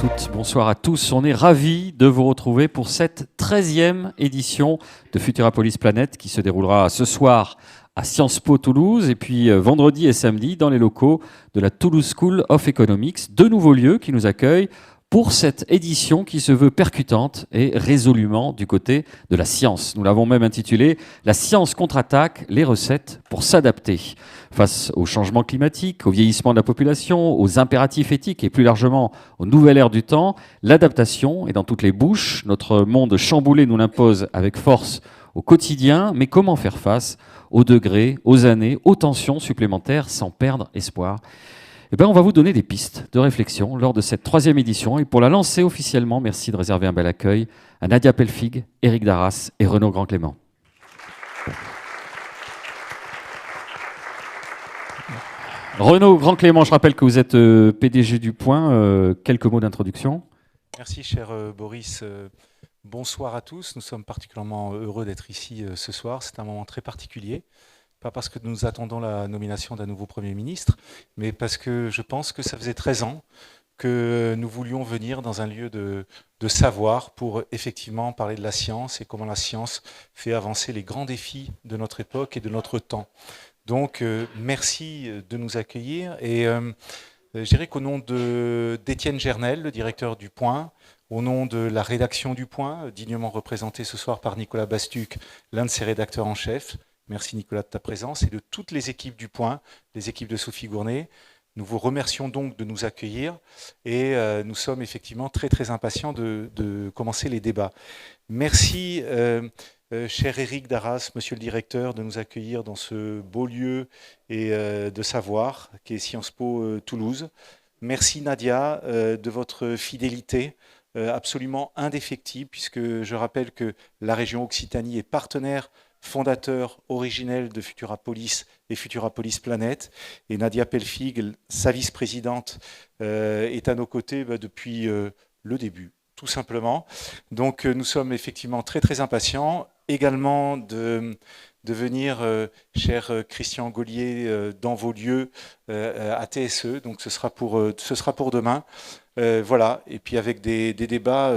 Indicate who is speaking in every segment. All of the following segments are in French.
Speaker 1: toutes, bonsoir à tous. On est ravis de vous retrouver pour cette 13e édition de Futurapolis Planète qui se déroulera ce soir à Sciences Po Toulouse et puis vendredi et samedi dans les locaux de la Toulouse School of Economics. Deux nouveaux lieux qui nous accueillent pour cette édition qui se veut percutante et résolument du côté de la science. Nous l'avons même intitulée « La science contre-attaque, les recettes pour s'adapter ». Face au changement climatique, au vieillissement de la population, aux impératifs éthiques et plus largement aux nouvelles ères du temps, l'adaptation est dans toutes les bouches. Notre monde chamboulé nous l'impose avec force au quotidien, mais comment faire face aux degrés, aux années, aux tensions supplémentaires sans perdre espoir ? Eh bien, on va vous donner des pistes de réflexion lors de cette 3e édition. Et pour la lancer officiellement, merci de réserver un bel accueil à Nadia Pelfig, Éric Darras et Renaud Grand-Clément. Renaud Grand-Clément, je rappelle que vous êtes PDG du Point. Quelques mots d'introduction.
Speaker 2: Merci, cher Boris. Bonsoir à tous. Nous sommes particulièrement heureux d'être ici ce soir. C'est un moment très particulier. Pas parce que nous attendons la nomination d'un nouveau Premier ministre, mais parce que je pense que ça faisait 13 ans que nous voulions venir dans un lieu de savoir pour effectivement parler de la science et comment la science fait avancer les grands défis de notre époque et de notre temps. Donc, merci de nous accueillir. Et je dirais qu'au nom d'Étienne Gernel, le directeur du Point, au nom de la rédaction du Point, dignement représentée ce soir par Nicolas Bastuc, l'un de ses rédacteurs en chef, merci Nicolas de ta présence, et de toutes les équipes du Point, les équipes de Sophie Gournay. Nous vous remercions donc de nous accueillir et nous sommes effectivement très très impatients de commencer les débats. Merci cher Éric Darras, monsieur le directeur, de nous accueillir dans ce beau lieu et de savoir qui est Sciences Po Toulouse. Merci Nadia de votre fidélité absolument indéfectible, puisque je rappelle que la région Occitanie est partenaire fondateur originel de Futurapolis et Futurapolis Planète. Et Nadia Pelfig, sa vice-présidente, est à nos côtés depuis le début, tout simplement. Donc nous sommes effectivement très très impatients également de venir, cher Christian Gaulier, dans vos lieux à TSE. Donc ce sera pour demain. Voilà, et puis avec des débats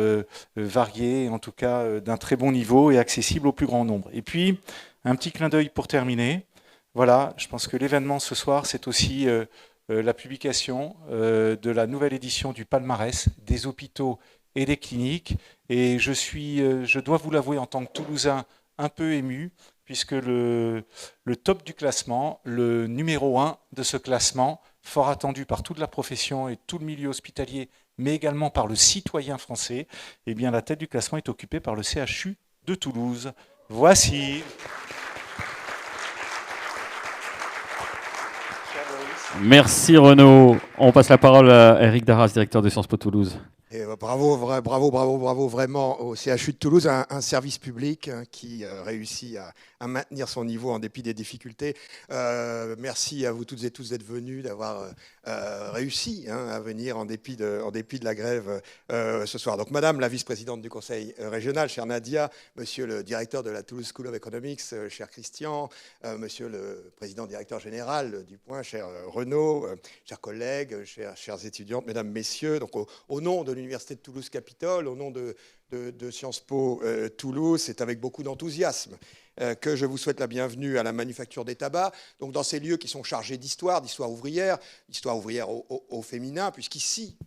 Speaker 2: variés, en tout cas d'un très bon niveau et accessibles au plus grand nombre. Et puis, un petit clin d'œil pour terminer. Voilà, je pense que l'événement ce soir, c'est aussi la publication de la nouvelle édition du palmarès des hôpitaux et des cliniques. Et je dois vous l'avouer en tant que Toulousain, un peu ému, puisque le top du classement, le numéro 1 de ce classement, fort attendu par toute la profession et tout le milieu hospitalier, mais également par le citoyen français, eh bien la tête du classement est occupée par le CHU de Toulouse. Voici.
Speaker 1: Merci Renaud. On passe la parole à Éric Darras, directeur de Sciences Po Toulouse.
Speaker 3: Et bravo vraiment au CHU de Toulouse, un service public qui réussit à maintenir son niveau en dépit des difficultés. Merci à vous toutes et tous d'être venus, d'avoir réussi à venir en dépit de la grève ce soir. Donc Madame la vice-présidente du Conseil régional, chère Nadia, Monsieur le directeur de la Toulouse School of Economics, cher Christian, Monsieur le président directeur général du Point, cher Renaud, chers collègues, chères étudiantes, Mesdames, Messieurs, donc au nom de l'Université de Toulouse-Capitole, au nom de Sciences Po Toulouse, c'est avec beaucoup d'enthousiasme que je vous souhaite la bienvenue à la Manufacture des Tabacs, donc dans ces lieux qui sont chargés d'histoire ouvrière au féminin, puisqu'ici,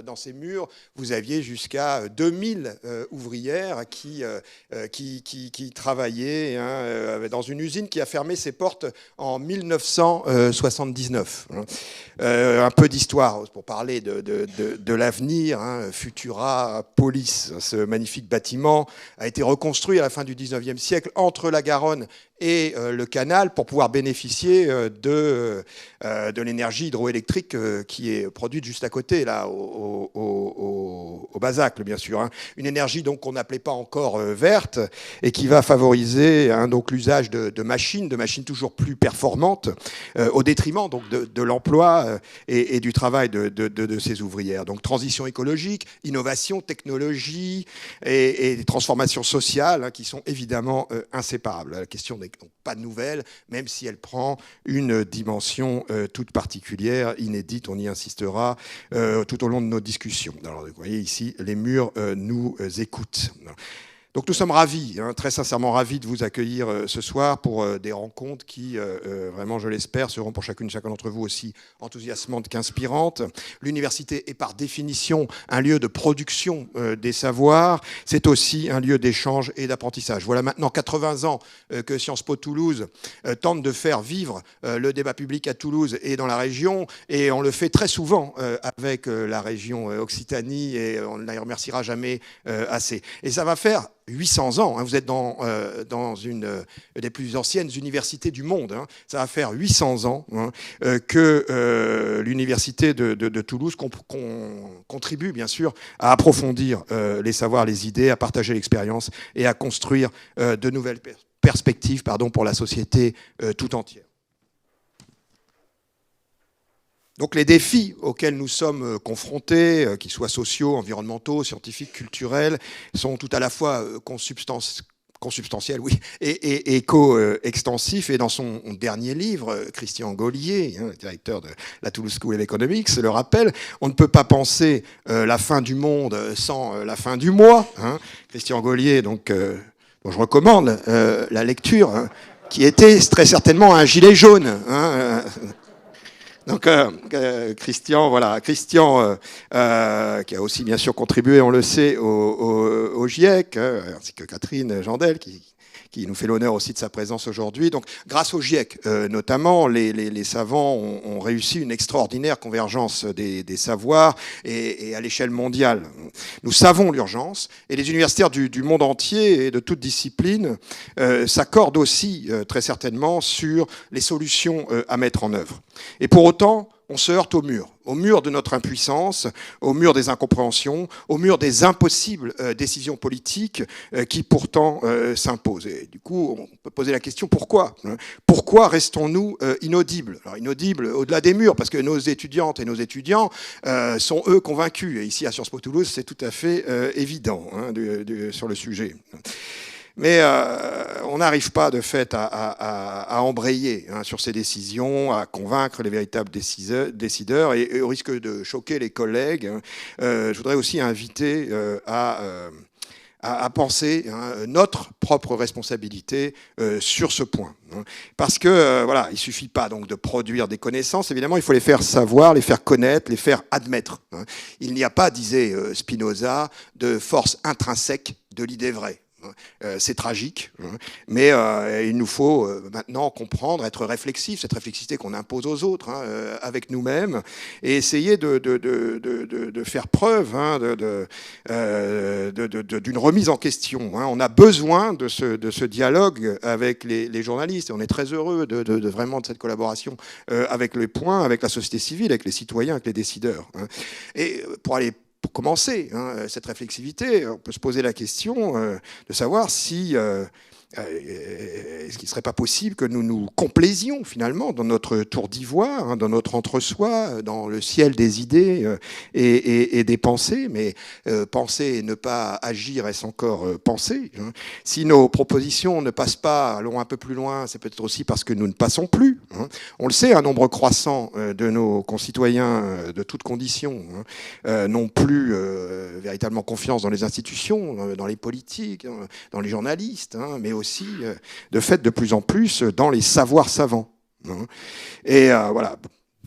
Speaker 3: dans ces murs, vous aviez jusqu'à 2000 ouvrières qui travaillaient dans une usine qui a fermé ses portes en 1979. Un peu d'histoire pour parler de l'avenir. Futurapolis, ce magnifique bâtiment, a été reconstruit à la fin du 19e siècle entre la Garonne et le canal pour pouvoir bénéficier de l'énergie hydroélectrique qui est produite juste à côté, là, au Bazacle, bien sûr. Une énergie donc qu'on n'appelait pas encore verte et qui va favoriser donc l'usage de machines toujours plus performantes au détriment donc de l'emploi et du travail de ces ouvrières. Donc transition écologique, innovation, technologie et transformation sociale qui sont évidemment inséparables. La question des numérique. Donc pas de nouvelle, même si elle prend une dimension toute particulière, inédite, on y insistera tout au long de nos discussions. Alors vous voyez ici, les murs nous écoutent. Donc nous sommes ravis, très sincèrement ravis de vous accueillir ce soir pour des rencontres qui, vraiment je l'espère, seront pour chacun d'entre vous aussi enthousiasmantes qu'inspirantes. L'université est par définition un lieu de production des savoirs, c'est aussi un lieu d'échange et d'apprentissage. Voilà maintenant 80 ans que Sciences Po Toulouse tente de faire vivre le débat public à Toulouse et dans la région, et on le fait très souvent avec la région Occitanie, et on ne la remerciera jamais assez. Et ça va faire 800 ans, vous êtes dans une des plus anciennes universités du monde. Ça va faire 800 ans que l'université de Toulouse contribue bien sûr à approfondir les savoirs, les idées, à partager l'expérience et à construire de nouvelles perspectives pour la société tout entière. Donc les défis auxquels nous sommes confrontés, qu'ils soient sociaux, environnementaux, scientifiques, culturels, sont tout à la fois consubstantiels, oui, et éco-extensifs. Et dans son dernier livre, Christian Gaulier, directeur de la Toulouse School of Economics, le rappelle, on ne peut pas penser la fin du monde sans la fin du mois. Christian Gaulier, donc, dont je recommande la lecture, qui était très certainement un gilet jaune. Donc Christian, qui a aussi bien sûr contribué, on le sait, au GIEC, ainsi que Catherine Jandel, qui nous fait l'honneur aussi de sa présence aujourd'hui. Donc, grâce au GIEC, notamment, les savants ont réussi une extraordinaire convergence des savoirs et à l'échelle mondiale. Nous savons l'urgence, et les universitaires du monde entier et de toute discipline s'accordent aussi très certainement sur les solutions à mettre en œuvre. Et pour autant, on se heurte au mur de notre impuissance, au mur des incompréhensions, au mur des impossibles décisions politiques qui pourtant s'imposent. Et du coup, on peut poser la question, pourquoi ? Pourquoi restons-nous inaudibles ? Alors inaudibles au-delà des murs, parce que nos étudiantes et nos étudiants sont eux convaincus. Et ici à Sciences Po Toulouse, c'est tout à fait évident sur le sujet. Mais on n'arrive pas de fait à embrayer sur ces décisions, à convaincre les véritables décideurs, et au risque de choquer les collègues, je voudrais aussi inviter à penser notre propre responsabilité sur ce point. Parce que il suffit pas donc de produire des connaissances, évidemment il faut les faire savoir, les faire connaître, les faire admettre. Il n'y a pas, disait Spinoza, de force intrinsèque de l'idée vraie. C'est tragique, mais il nous faut maintenant comprendre, être réflexif, cette réflexivité qu'on impose aux autres, avec nous-mêmes, et essayer de faire preuve d'une remise en question. On a besoin de ce dialogue avec les journalistes, et on est très heureux vraiment de cette collaboration avec les points, avec la société civile, avec les citoyens, avec les décideurs. Et pour commencer cette réflexivité, on peut se poser la question de savoir si est-ce qu'il ne serait pas possible que nous nous complaisions finalement dans notre tour d'ivoire, dans notre entre-soi, dans le ciel des idées et des pensées, mais penser et ne pas agir, est-ce encore penser ? Si nos propositions ne passent pas, allons un peu plus loin, c'est peut-être aussi parce que nous ne passons plus. On le sait, un nombre croissant de nos concitoyens de toutes conditions n'ont plus véritablement confiance dans les institutions, dans les politiques, dans les journalistes, mais aussi de fait de plus en plus dans les savoirs savants. Et voilà.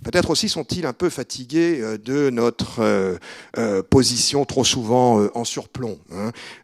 Speaker 3: Peut-être aussi sont-ils un peu fatigués de notre position trop souvent en surplomb,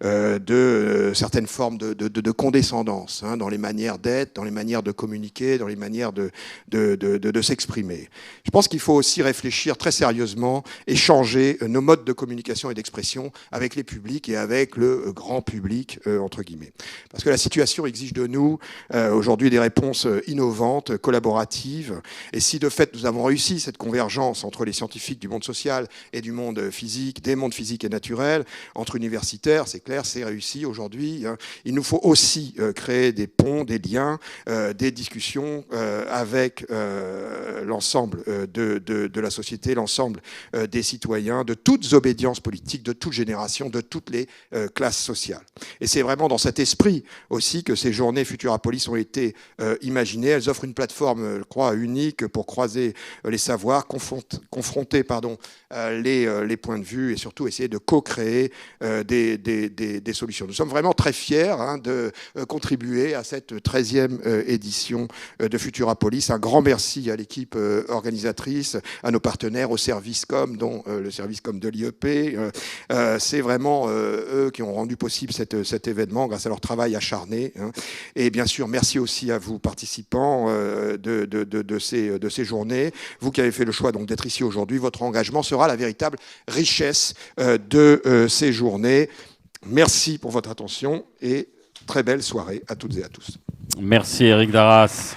Speaker 3: de certaines formes de condescendance dans les manières d'être, dans les manières de communiquer, dans les manières de s'exprimer. Je pense qu'il faut aussi réfléchir très sérieusement et changer nos modes de communication et d'expression avec les publics et avec le grand public, entre guillemets. Parce que la situation exige de nous aujourd'hui des réponses innovantes, collaboratives, et si de fait nous avons réussi cette convergence entre les scientifiques du monde social et du monde physique, des mondes physiques et naturels, entre universitaires, c'est clair, c'est réussi aujourd'hui. Il nous faut aussi créer des ponts, des liens, des discussions avec l'ensemble de la société, l'ensemble des citoyens, de toutes obédiences politiques, de toutes générations, de toutes les classes sociales. Et c'est vraiment dans cet esprit aussi que ces journées Futurapolis ont été imaginées. Elles offrent une plateforme, je crois, unique pour croiser les savoirs, confronter les points de vue et surtout essayer de co-créer des solutions. Nous sommes vraiment très fiers de contribuer à cette 13e édition de Futurapolis. Un grand merci à l'équipe organisatrice, à nos partenaires, au service com, dont le service com de l'IEP. C'est vraiment eux qui ont rendu possible cet événement grâce à leur travail acharné. Et bien sûr, merci aussi à vous, participants de ces journées. Vous qui avez fait le choix donc d'être ici aujourd'hui, votre engagement sera la véritable richesse de ces journées. Merci pour votre attention et très belle soirée à toutes et à tous.
Speaker 1: Merci Éric Darras.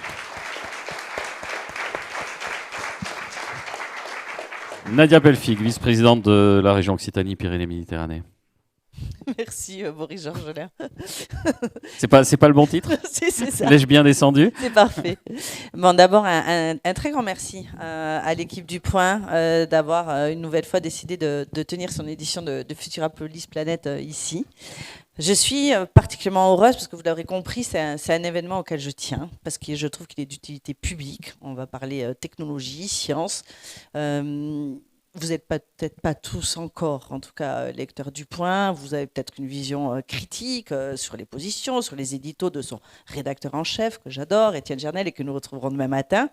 Speaker 1: Nadia Pelfig, vice-présidente de la région Occitanie-Pyrénées-Méditerranée.
Speaker 4: Merci Boris Georgelin.
Speaker 1: C'est pas le bon titre?
Speaker 4: Si, c'est ça.
Speaker 1: L'ai-je bien descendu?
Speaker 4: C'est parfait. Bon, d'abord, un très grand merci à l'équipe du Point d'avoir une nouvelle fois décidé de tenir son édition de Futurapolis Planète ici. Je suis particulièrement heureuse parce que vous l'aurez compris, c'est un événement auquel je tiens parce que je trouve qu'il est d'utilité publique. On va parler technologie, science. Vous n'êtes peut-être pas tous encore, en tout cas, lecteurs du Point. Vous avez peut-être une vision critique sur les positions, sur les éditos de son rédacteur en chef, que j'adore, Étienne Gernel, et que nous retrouverons demain matin.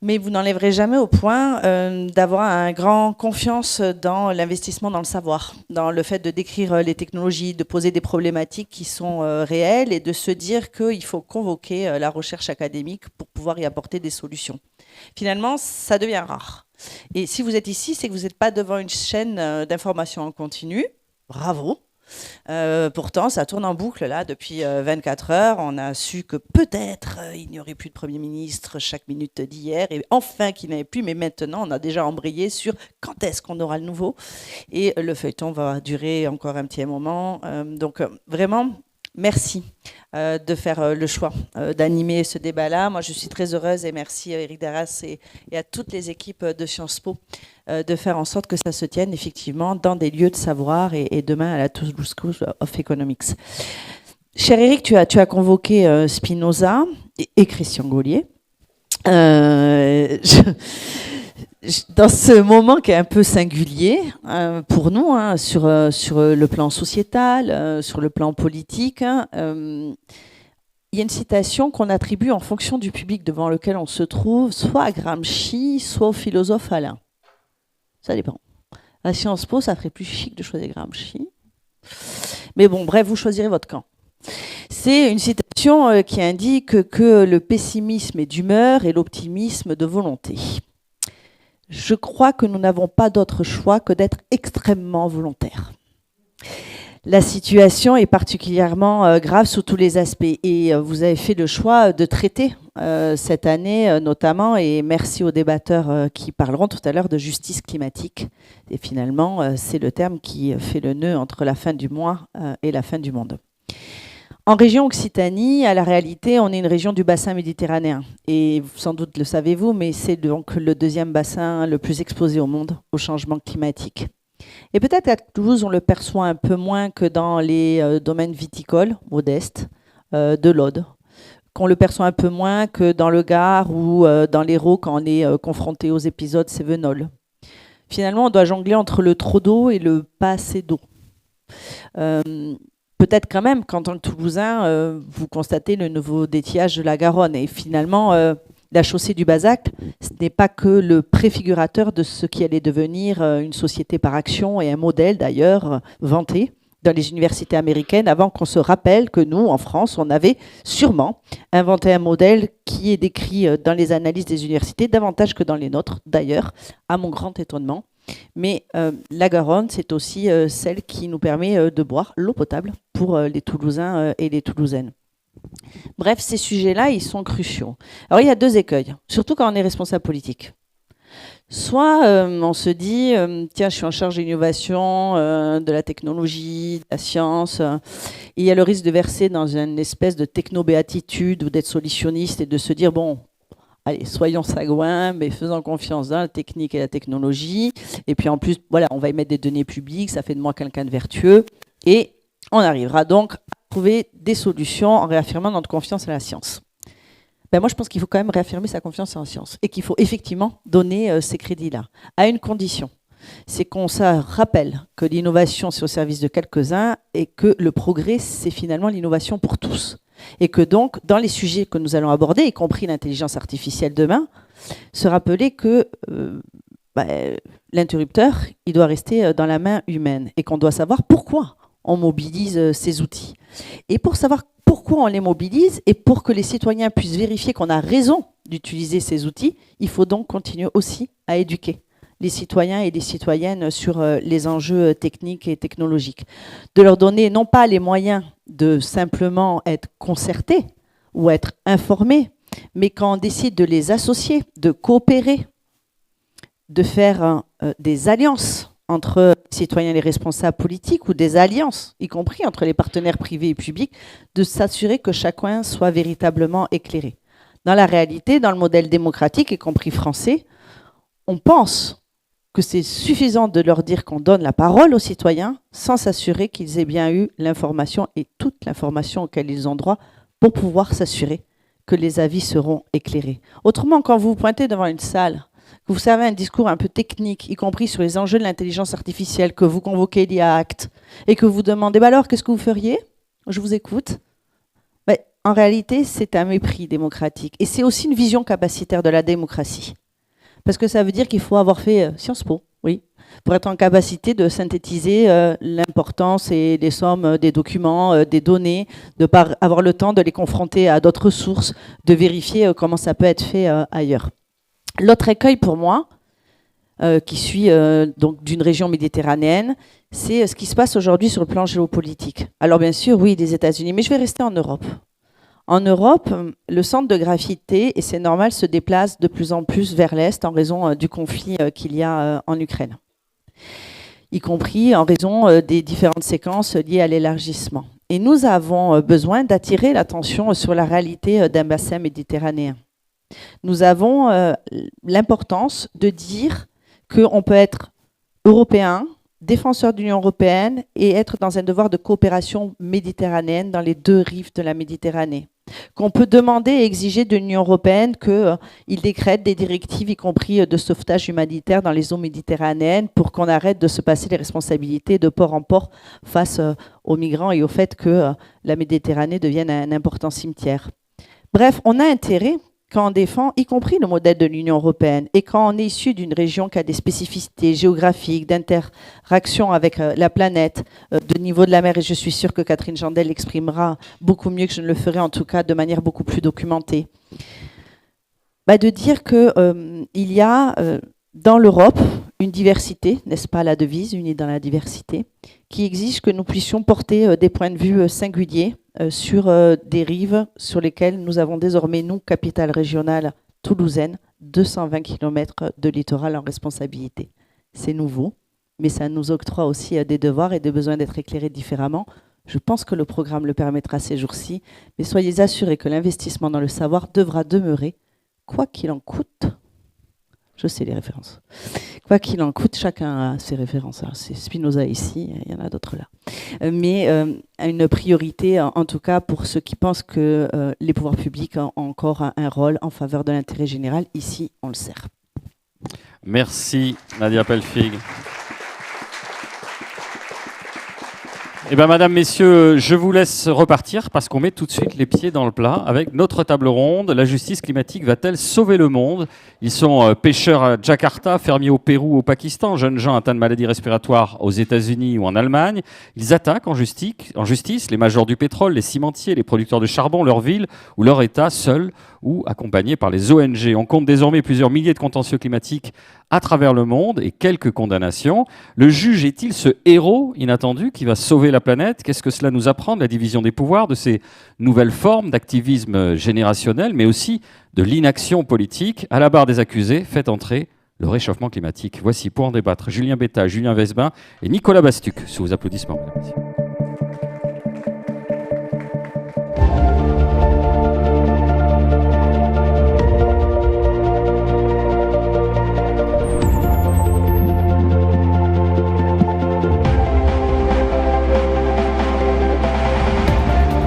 Speaker 4: Mais vous n'enlèverez jamais au Point d'avoir un grand confiance dans l'investissement dans le savoir, dans le fait de décrire les technologies, de poser des problématiques qui sont réelles et de se dire qu'il faut convoquer la recherche académique pour pouvoir y apporter des solutions. Finalement, ça devient rare. Et si vous êtes ici, c'est que vous n'êtes pas devant une chaîne d'information en continu. Bravo. Pourtant, ça tourne en boucle là depuis 24 heures. On a su que peut-être il n'y aurait plus de Premier ministre chaque minute d'hier, et enfin qu'il n'y en avait plus, mais maintenant on a déjà embrayé sur quand est-ce qu'on aura le nouveau. Et le feuilleton va durer encore un petit moment. Donc vraiment, merci de faire le choix d'animer ce débat-là. Moi, je suis très heureuse et merci à Éric Darras et à toutes les équipes de Sciences Po de faire en sorte que ça se tienne effectivement dans des lieux de savoir et demain à la Toulouse School of Economics. Cher Éric, tu as convoqué Spinoza et Christian Gaulier. Dans ce moment qui est un peu singulier pour nous, sur le plan sociétal, sur le plan politique, il y a une citation qu'on attribue en fonction du public devant lequel on se trouve, soit à Gramsci, soit au philosophe Alain. Ça dépend. À Sciences Po, ça ferait plus chic de choisir Gramsci. Mais bon, bref, vous choisirez votre camp. C'est une citation qui indique que le pessimisme est d'humeur et l'optimisme de volonté. Je crois que nous n'avons pas d'autre choix que d'être extrêmement volontaires. La situation est particulièrement grave sous tous les aspects et vous avez fait le choix de traiter cette année notamment, et merci aux débatteurs qui parleront tout à l'heure, de justice climatique. Et finalement, c'est le terme qui fait le nœud entre la fin du mois et la fin du monde. En région Occitanie, à la réalité, on est une région du bassin méditerranéen. Et sans doute le savez-vous, mais c'est donc le deuxième bassin le plus exposé au monde au changement climatique. Et peut-être qu'à Toulouse, on le perçoit un peu moins que dans les domaines viticoles, modestes, de l'Aude. Qu'on le perçoit un peu moins que dans le Gard ou dans l'Hérault quand on est confronté aux épisodes cévenols. Finalement, on doit jongler entre le trop d'eau et le pas assez d'eau. Peut-être quand même qu'en tant que Toulousain, vous constatez le nouveau détiage de la Garonne. Et finalement, la chaussée du Bazac, ce n'est pas que le préfigurateur de ce qui allait devenir une société par action et un modèle d'ailleurs vanté dans les universités américaines, avant qu'on se rappelle que nous, en France, on avait sûrement inventé un modèle qui est décrit dans les analyses des universités, davantage que dans les nôtres, d'ailleurs, à mon grand étonnement. Mais la Garonne, c'est aussi celle qui nous permet de boire l'eau potable pour les Toulousains et les Toulousaines. Bref, ces sujets-là, ils sont cruciaux. Alors, il y a deux écueils, surtout quand on est responsable politique. Soit on se dit, tiens, je suis en charge de l'innovation, de la technologie, de la science, et il y a le risque de verser dans une espèce de techno-béatitude ou d'être solutionniste et de se dire, bon, allez, soyons sagouins, mais faisons confiance dans la technique et la technologie. Et puis en plus, voilà, on va y mettre des données publiques, ça fait de moi quelqu'un de vertueux. Et on arrivera donc à trouver des solutions en réaffirmant notre confiance à la science. Ben moi, je pense qu'il faut quand même réaffirmer sa confiance en la science et qu'il faut effectivement donner ces crédits-là, à une condition. C'est qu'on se rappelle que l'innovation, c'est au service de quelques-uns et que le progrès, c'est finalement l'innovation pour tous. Et que donc, dans les sujets que nous allons aborder, y compris l'intelligence artificielle demain, se rappeler que l'interrupteur, il doit rester dans la main humaine et qu'on doit savoir pourquoi on mobilise ces outils. Et pour savoir pourquoi on les mobilise et pour que les citoyens puissent vérifier qu'on a raison d'utiliser ces outils, il faut donc continuer aussi à éduquer les citoyens et les citoyennes sur les enjeux techniques et technologiques. De leur donner non pas les moyens de simplement être concertés ou être informés, mais quand on décide de les associer, de coopérer, de faire des alliances entre les citoyens et les responsables politiques ou des alliances, y compris entre les partenaires privés et publics, de s'assurer que chacun soit véritablement éclairé. Dans la réalité, dans le modèle démocratique, y compris français, on pense que c'est suffisant de leur dire qu'on donne la parole aux citoyens sans s'assurer qu'ils aient bien eu l'information et toute l'information auquel ils ont droit pour pouvoir s'assurer que les avis seront éclairés. Autrement, quand vous vous pointez devant une salle, que vous savez un discours un peu technique, y compris sur les enjeux de l'intelligence artificielle, que vous convoquez l'IA Act, et que vous demandez, alors, qu'est-ce que vous feriez? Je vous écoute. En réalité, c'est un mépris démocratique. Et c'est aussi une vision capacitaire de la démocratie. Parce que ça veut dire qu'il faut avoir fait Sciences Po, oui, pour être en capacité de synthétiser l'importance et les sommes des documents, des données, de ne pas avoir le temps de les confronter à d'autres sources, de vérifier comment ça peut être fait ailleurs. L'autre écueil pour moi, qui suis donc d'une région méditerranéenne, c'est ce qui se passe aujourd'hui sur le plan géopolitique. Alors bien sûr, oui, les États-Unis, mais je vais rester en Europe. En Europe, le centre de gravité, et c'est normal, se déplace de plus en plus vers l'Est en raison du conflit qu'il y a en Ukraine, y compris en raison des différentes séquences liées à l'élargissement. Et nous avons besoin d'attirer l'attention sur la réalité d'un bassin méditerranéen. Nous avons l'importance de dire qu'on peut être européen, défenseur de l'Union européenne et être dans un devoir de coopération méditerranéenne dans les deux rives de la Méditerranée. Qu'on peut demander et exiger de l'Union européenne qu'il décrète des directives, y compris de sauvetage humanitaire dans les eaux méditerranéennes, pour qu'on arrête de se passer les responsabilités de port en port face aux migrants et au fait que la Méditerranée devienne un important cimetière. Bref, on a intérêt, quand on défend, y compris le modèle de l'Union européenne, et quand on est issu d'une région qui a des spécificités géographiques, d'interaction avec la planète, de niveau de la mer, et je suis sûre que Catherine Jandel l'exprimera beaucoup mieux que je ne le ferai, en tout cas de manière beaucoup plus documentée, de dire qu'il y a dans l'Europe une diversité, n'est-ce pas la devise, unie dans la diversité, qui exige que nous puissions porter des points de vue singuliers sur des rives sur lesquelles nous avons désormais, nous, capitale régionale toulousaine, 220 km de littoral en responsabilité. C'est nouveau, mais ça nous octroie aussi des devoirs et des besoins d'être éclairés différemment. Je pense que le programme le permettra ces jours-ci, mais soyez assurés que l'investissement dans le savoir devra demeurer, quoi qu'il en coûte. Je sais les références. Quoi qu'il en coûte, chacun a ses références. C'est Spinoza ici, il y en a d'autres là. Mais une priorité, en tout cas, pour ceux qui pensent que les pouvoirs publics ont encore un rôle en faveur de l'intérêt général. Ici, on le sert.
Speaker 1: Merci, Nadia Pelfig. Eh bien, Madame, Messieurs, je vous laisse repartir parce qu'on met tout de suite les pieds dans le plat avec notre table ronde. La justice climatique va-t-elle sauver le monde? Ils sont pêcheurs à Jakarta, fermiers au Pérou, au Pakistan, jeunes gens atteints de maladies respiratoires aux États-Unis ou en Allemagne. Ils attaquent en justice les majors du pétrole, les cimentiers, les producteurs de charbon, leur ville ou leur État, seuls ou accompagnés par les ONG. On compte désormais plusieurs milliers de contentieux climatiques à travers le monde et quelques condamnations. Le juge est-il ce héros inattendu qui va sauver la la planète. Qu'est-ce que cela nous apprend de la division des pouvoirs, de ces nouvelles formes d'activisme générationnel, mais aussi de l'inaction politique? À la barre des accusés, fait entrer le réchauffement climatique. Voici pour en débattre Julien Bétat, Julien Weisbin et Nicolas Bastuc. Sous vos applaudissements, mesdames et messieurs.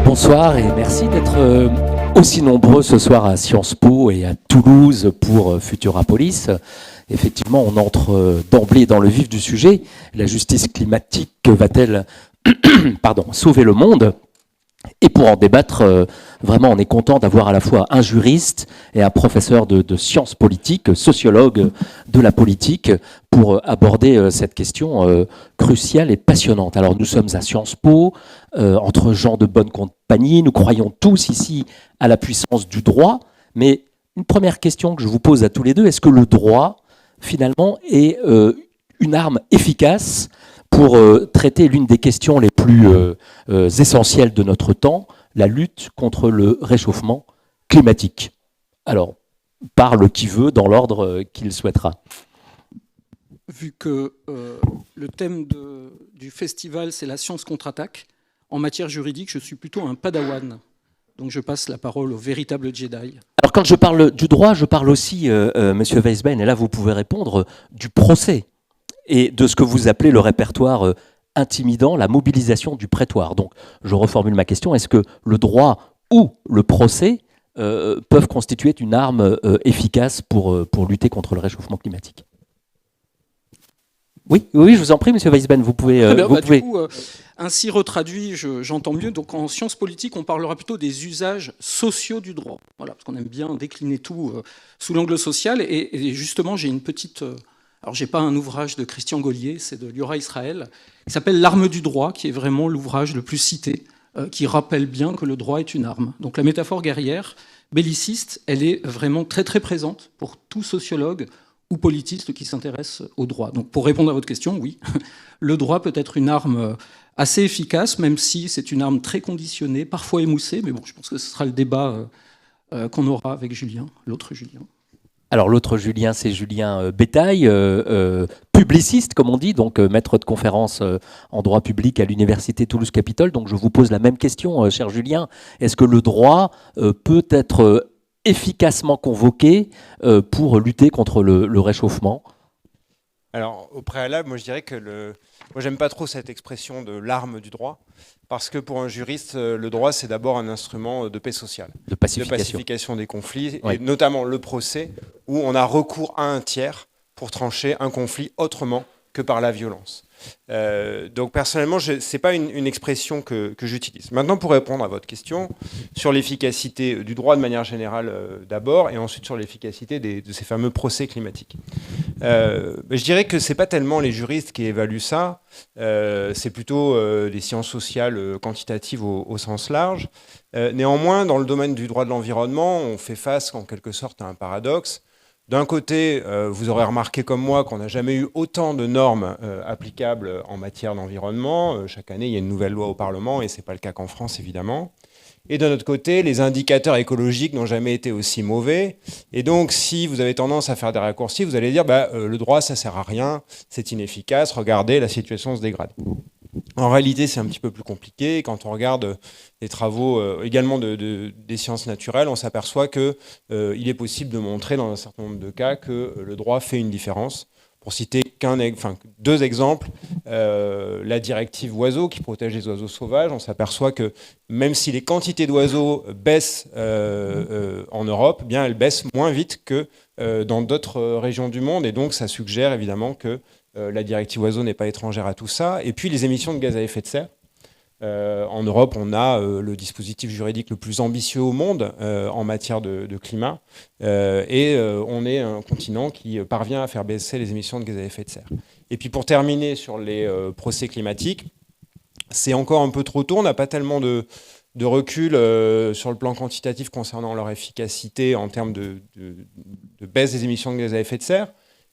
Speaker 5: Bonsoir et merci d'être aussi nombreux ce soir à Sciences Po et à Toulouse pour Futurapolis. Effectivement, on entre d'emblée dans le vif du sujet. La justice climatique va-t-elle sauver le monde ? Et pour en débattre, vraiment, on est content d'avoir à la fois un juriste et un professeur de sciences politiques, sociologue de la politique, pour aborder cette question cruciale et passionnante. Alors, nous sommes à Sciences Po, entre gens de bonne compagnie. Nous croyons tous ici à la puissance du droit. Mais une première question que je vous pose à tous les deux, est-ce que le droit, finalement, est une arme efficace pour traiter l'une des questions les plus essentielles de notre temps, la lutte contre le réchauffement climatique? Alors, parle qui veut, dans l'ordre qu'il souhaitera.
Speaker 6: Vu que le thème du festival, c'est la science contre-attaque, en matière juridique, je suis plutôt un padawan. Donc je passe la parole au véritable Jedi.
Speaker 5: Alors quand je parle du droit, je parle aussi, Monsieur Weisbein, et là vous pouvez répondre, du procès et de ce que vous appelez le répertoire intimidant, la mobilisation du prétoire. Donc je reformule ma question, est-ce que le droit ou le procès peuvent constituer une arme efficace pour lutter contre le réchauffement climatique? Oui, je vous en prie, Monsieur Weisbein, vous pouvez...
Speaker 6: Du coup, ainsi retraduit, j'entends mieux. Donc en sciences politiques, on parlera plutôt des usages sociaux du droit. Voilà, parce qu'on aime bien décliner tout sous l'angle social. Et justement, j'ai une petite... alors, j'ai pas un ouvrage de Christian Gaulier, c'est de Liora Israël, qui s'appelle L'arme du droit, qui est vraiment l'ouvrage le plus cité, qui rappelle bien que le droit est une arme. Donc la métaphore guerrière, belliciste, elle est vraiment très très présente pour tout sociologue ou politiste qui s'intéresse au droit. Donc pour répondre à votre question, oui, le droit peut être une arme assez efficace, même si c'est une arme très conditionnée, parfois émoussée, mais bon, je pense que ce sera le débat qu'on aura avec Julien, l'autre Julien.
Speaker 5: Alors l'autre Julien, c'est Julien Bétail, publiciste comme on dit, donc maître de conférence en droit public à l'Université Toulouse-Capitole. Donc je vous pose la même question, cher Julien. Est-ce que le droit peut être efficacement convoqué pour lutter contre le réchauffement?
Speaker 7: Alors au préalable, moi je dirais que moi j'aime pas trop cette expression de l'arme du droit, parce que pour un juriste, le droit c'est d'abord un instrument de paix sociale,
Speaker 5: de pacification
Speaker 7: des conflits,
Speaker 5: oui.
Speaker 7: Et notamment le procès, où on a recours à un tiers pour trancher un conflit autrement que par la violence. Donc personnellement, ce n'est pas une expression que j'utilise. Maintenant, pour répondre à votre question, sur l'efficacité du droit de manière générale d'abord, et ensuite sur l'efficacité de ces fameux procès climatiques. Je dirais que ce n'est pas tellement les juristes qui évaluent ça, c'est plutôt les sciences sociales quantitatives au sens large. Néanmoins, dans le domaine du droit de l'environnement, on fait face en quelque sorte à un paradoxe. D'un côté, vous aurez remarqué comme moi qu'on n'a jamais eu autant de normes applicables en matière d'environnement. Chaque année, il y a une nouvelle loi au Parlement et ce n'est pas le cas qu'en France, évidemment. Et d'un autre côté, les indicateurs écologiques n'ont jamais été aussi mauvais. Et donc, si vous avez tendance à faire des raccourcis, vous allez dire le droit, ça ne sert à rien, c'est inefficace, regardez, la situation se dégrade. En réalité, c'est un petit peu plus compliqué. Quand on regarde les travaux également des sciences naturelles, on s'aperçoit qu'il est possible de montrer dans un certain nombre de cas que le droit fait une différence. Pour citer deux exemples, la directive oiseaux qui protège les oiseaux sauvages, on s'aperçoit que même si les quantités d'oiseaux baissent en Europe, bien elles baissent moins vite que dans d'autres régions du monde. Et donc ça suggère évidemment que la directive oiseaux n'est pas étrangère à tout ça. Et puis les émissions de gaz à effet de serre. En Europe, on a le dispositif juridique le plus ambitieux au monde en matière de climat. Et on est un continent qui parvient à faire baisser les émissions de gaz à effet de serre. Et puis pour terminer sur les procès climatiques, c'est encore un peu trop tôt. On n'a pas tellement de recul sur le plan quantitatif concernant leur efficacité en termes de baisse des émissions de gaz à effet de serre.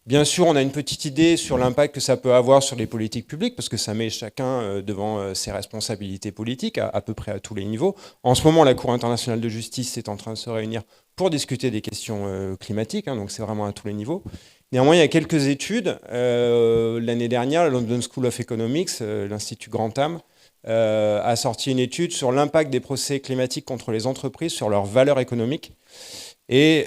Speaker 7: Bien sûr, on a une petite idée sur l'impact que ça peut avoir sur les politiques publiques, parce que ça met chacun devant ses responsabilités politiques, à peu près à tous les niveaux. En ce moment, la Cour internationale de justice est en train de se réunir pour discuter des questions climatiques, donc c'est vraiment à tous les niveaux. Néanmoins, il y a quelques études. L'année dernière, la London School of Economics, l'Institut Grantham, a sorti une étude sur l'impact des procès climatiques contre les entreprises sur leur valeur économique. Et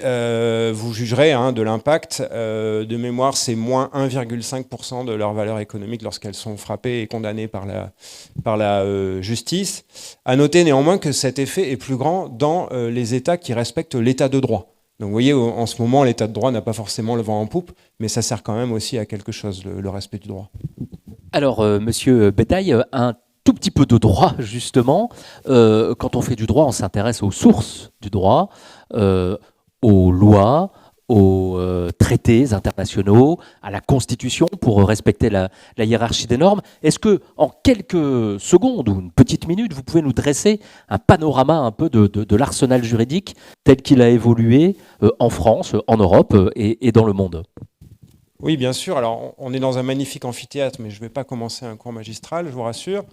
Speaker 7: vous jugerez de l'impact. De mémoire, c'est moins 1,5% de leur valeur économique lorsqu'elles sont frappées et condamnées par la justice. À noter néanmoins que cet effet est plus grand dans les États qui respectent l'état de droit. Donc vous voyez, en ce moment, l'état de droit n'a pas forcément le vent en poupe, mais ça sert quand même aussi à quelque chose, le respect du droit.
Speaker 5: Alors, Monsieur Bétail, un tout petit peu de droit, justement. Quand on fait du droit, on s'intéresse aux sources du droit, aux lois, aux traités internationaux, à la Constitution pour respecter la hiérarchie des normes. Est-ce que, en quelques secondes ou une petite minute, vous pouvez nous dresser un panorama un peu de l'arsenal juridique tel qu'il a évolué en France, en Europe et dans le monde ?
Speaker 7: Oui, bien sûr. Alors, on est dans un magnifique amphithéâtre, mais je ne vais pas commencer un cours magistral, je vous rassure.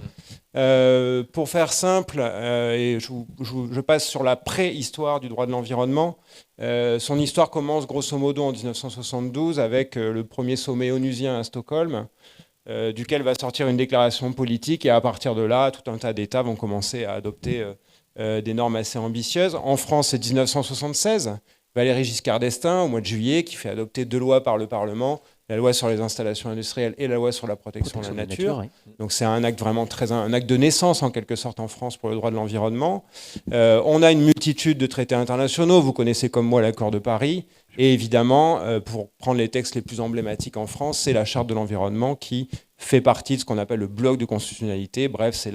Speaker 7: Pour faire simple, et je passe sur la préhistoire du droit de l'environnement. Son histoire commence grosso modo en 1972 avec le premier sommet onusien à Stockholm, duquel va sortir une déclaration politique. Et à partir de là, tout un tas d'États vont commencer à adopter des normes assez ambitieuses. En France, c'est 1976. Valéry Giscard d'Estaing, au mois de juillet, qui fait adopter 2 lois par le Parlement, la loi sur les installations industrielles et la loi sur la protection de la nature. Oui. Donc c'est un acte vraiment un acte de naissance en quelque sorte en France pour le droit de l'environnement. On a une multitude de traités internationaux, vous connaissez comme moi l'accord de Paris, et évidemment, pour prendre les textes les plus emblématiques en France, c'est la charte de l'environnement qui fait partie de ce qu'on appelle le bloc de constitutionnalité. Bref, c'est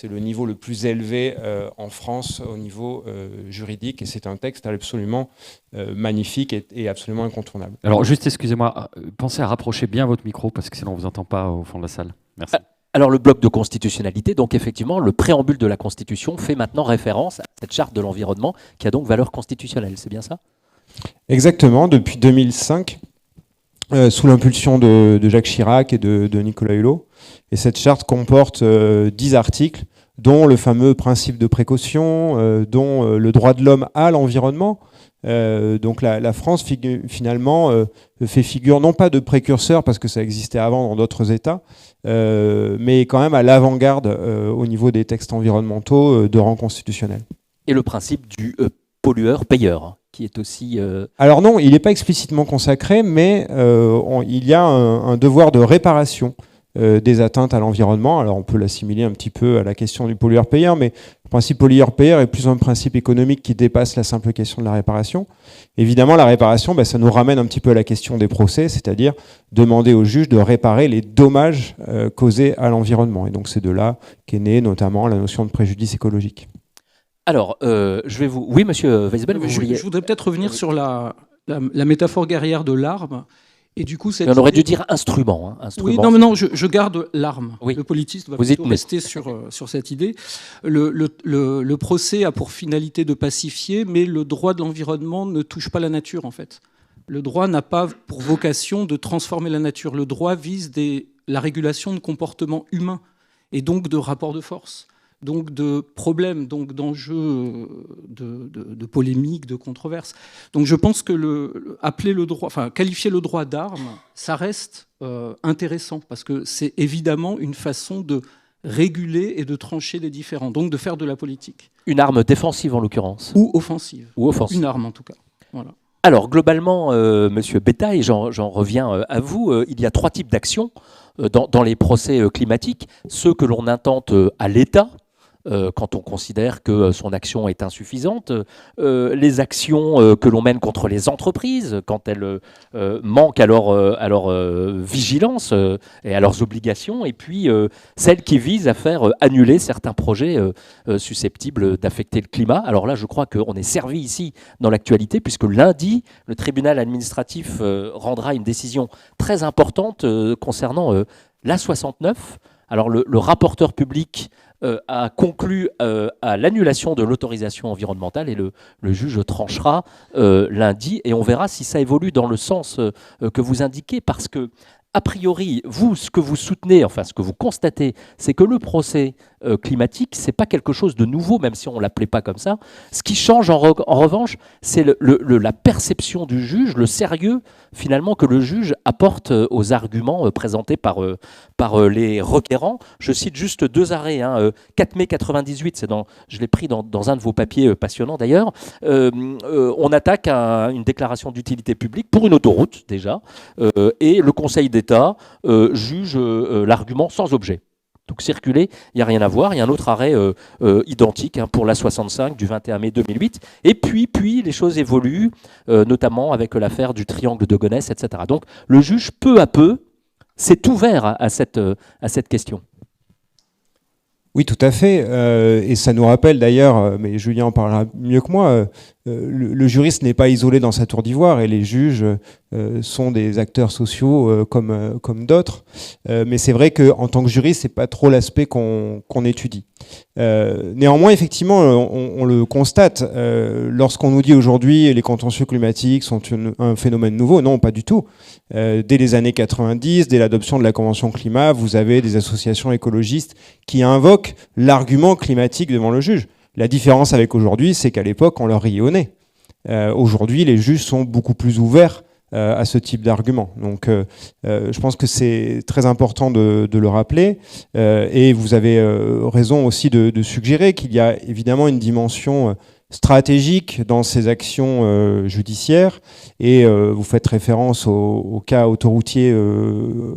Speaker 7: le niveau le plus élevé en France au niveau juridique, et c'est un texte absolument magnifique et absolument incontournable.
Speaker 1: Alors juste, excusez-moi, pensez à rapprocher bien votre micro, parce que sinon on ne vous entend pas au fond de la salle. Merci.
Speaker 5: Alors le bloc de constitutionnalité, donc effectivement, le préambule de la Constitution fait maintenant référence à cette charte de l'environnement qui a donc valeur constitutionnelle, c'est bien ça ?
Speaker 7: Exactement, depuis 2005. Sous l'impulsion de Jacques Chirac et de Nicolas Hulot. Et cette charte comporte 10 articles, dont le fameux principe de précaution, dont le droit de l'homme à l'environnement. Donc la France, finalement, fait figure non pas de précurseur, parce que ça existait avant dans d'autres États, mais quand même à l'avant-garde au niveau des textes environnementaux de rang constitutionnel.
Speaker 5: Et le principe du pollueur-payeur, qui est aussi...
Speaker 7: Alors non, il n'est pas explicitement consacré, mais il y a un devoir de réparation des atteintes à l'environnement. Alors on peut l'assimiler un petit peu à la question du pollueur-payeur, mais le principe pollueur-payeur est plus un principe économique qui dépasse la simple question de la réparation. Évidemment, la réparation, ça nous ramène un petit peu à la question des procès, c'est-à-dire demander au juge de réparer les dommages causés à l'environnement. Et donc c'est de là qu'est née notamment la notion de préjudice écologique.
Speaker 5: Alors, je vais vous... Oui, monsieur Weisbel, vous vouliez...
Speaker 6: Je voudrais peut-être revenir sur la métaphore guerrière de l'arme. Et du coup,
Speaker 5: on aurait dû dire instrument.
Speaker 6: Oui, non, je garde l'arme.
Speaker 5: Oui.
Speaker 6: Le politiste va plutôt rester sur cette idée. Le procès a pour finalité de pacifier, mais le droit de l'environnement ne touche pas la nature, en fait. Le droit n'a pas pour vocation de transformer la nature. Le droit vise la régulation de comportements humains et donc de rapports de force. Donc de problèmes, donc d'enjeux, de polémiques, de controverses. Donc je pense que qualifier le droit d'arme, ça reste intéressant, parce que c'est évidemment une façon de réguler et de trancher les différends, donc de faire de la politique.
Speaker 5: Une arme défensive en l'occurrence.
Speaker 6: Ou offensive. Une arme en tout cas. Voilà.
Speaker 5: Alors globalement, monsieur Bétail, j'en reviens à vous, il y a 3 types d'actions dans les procès climatiques. Ceux que l'on intente à l'État, quand on considère que son action est insuffisante, les actions que l'on mène contre les entreprises, quand elles manquent à leur vigilance et à leurs obligations, et puis celles qui visent à faire annuler certains projets susceptibles d'affecter le climat. Alors là, je crois qu'on est servi ici dans l'actualité, puisque lundi, le tribunal administratif rendra une décision très importante concernant l'A69. Alors le rapporteur public a conclu à l'annulation de l'autorisation environnementale et le juge tranchera lundi et on verra si ça évolue dans le sens que vous indiquez parce que a priori, vous, ce que vous soutenez, enfin ce que vous constatez, c'est que le procès climatique, c'est pas quelque chose de nouveau, même si on l'appelait pas comme ça. Ce qui change en revanche, c'est la perception du juge, le sérieux finalement que le juge apporte aux arguments présentés par les requérants. Je cite juste 2 arrêts. 4 mai 98, je l'ai pris dans un de vos papiers passionnants d'ailleurs. On attaque une déclaration d'utilité publique pour une autoroute déjà, et le Conseil d'État juge l'argument sans objet. Donc circuler, il n'y a rien à voir. Il y a un autre arrêt identique pour la 65 du 21 mai 2008. Et puis les choses évoluent, notamment avec l'affaire du triangle de Gonesse, etc. Donc le juge, peu à peu, s'est ouvert à cette question.
Speaker 7: Oui, tout à fait. Et ça nous rappelle d'ailleurs, mais Julien en parlera mieux que moi, le juriste n'est pas isolé dans sa tour d'ivoire et les juges sont des acteurs sociaux comme d'autres. Mais c'est vrai qu'en tant que juriste, c'est pas trop l'aspect qu'on étudie. Néanmoins, effectivement, on le constate. Lorsqu'on nous dit aujourd'hui les contentieux climatiques sont un phénomène nouveau, non, pas du tout. Dès les années 90, dès l'adoption de la Convention climat, vous avez des associations écologistes qui invoquent l'argument climatique devant le juge. La différence avec aujourd'hui, c'est qu'à l'époque, on leur riait au nez. Aujourd'hui, les juges sont beaucoup plus ouverts à ce type d'argument. Donc, je pense que c'est très important de le rappeler. Et vous avez raison aussi de suggérer qu'il y a évidemment une dimension stratégique dans ces actions judiciaires. Et vous faites référence au cas autoroutier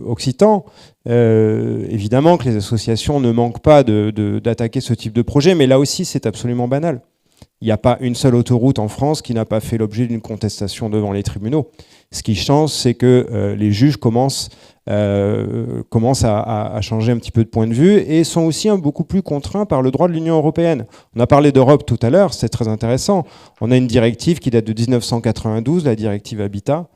Speaker 7: occitan. Évidemment que les associations ne manquent pas d'attaquer ce type de projet, mais là aussi, c'est absolument banal. Il n'y a pas une seule autoroute en France qui n'a pas fait l'objet d'une contestation devant les tribunaux. Ce qui change, c'est que les juges commencent à changer un petit peu de point de vue et sont aussi beaucoup plus contraints par le droit de l'Union européenne. On a parlé d'Europe tout à l'heure, c'est très intéressant. On a une directive qui date de 1992, la directive Habitat,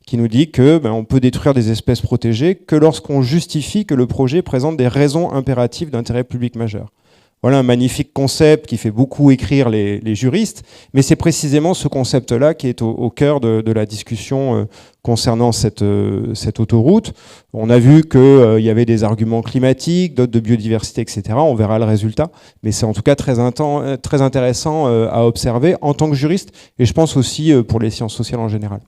Speaker 7: qui nous dit que on peut détruire des espèces protégées que lorsqu'on justifie que le projet présente des raisons impératives d'intérêt public majeur. Voilà un magnifique concept qui fait beaucoup écrire les juristes, mais c'est précisément ce concept-là qui est au cœur de la discussion concernant cette autoroute. On a vu qu'il y avait des arguments climatiques, d'autres de biodiversité, etc. On verra le résultat, mais c'est en tout cas très intéressant à observer en tant que juriste, et je pense aussi pour les sciences sociales en général.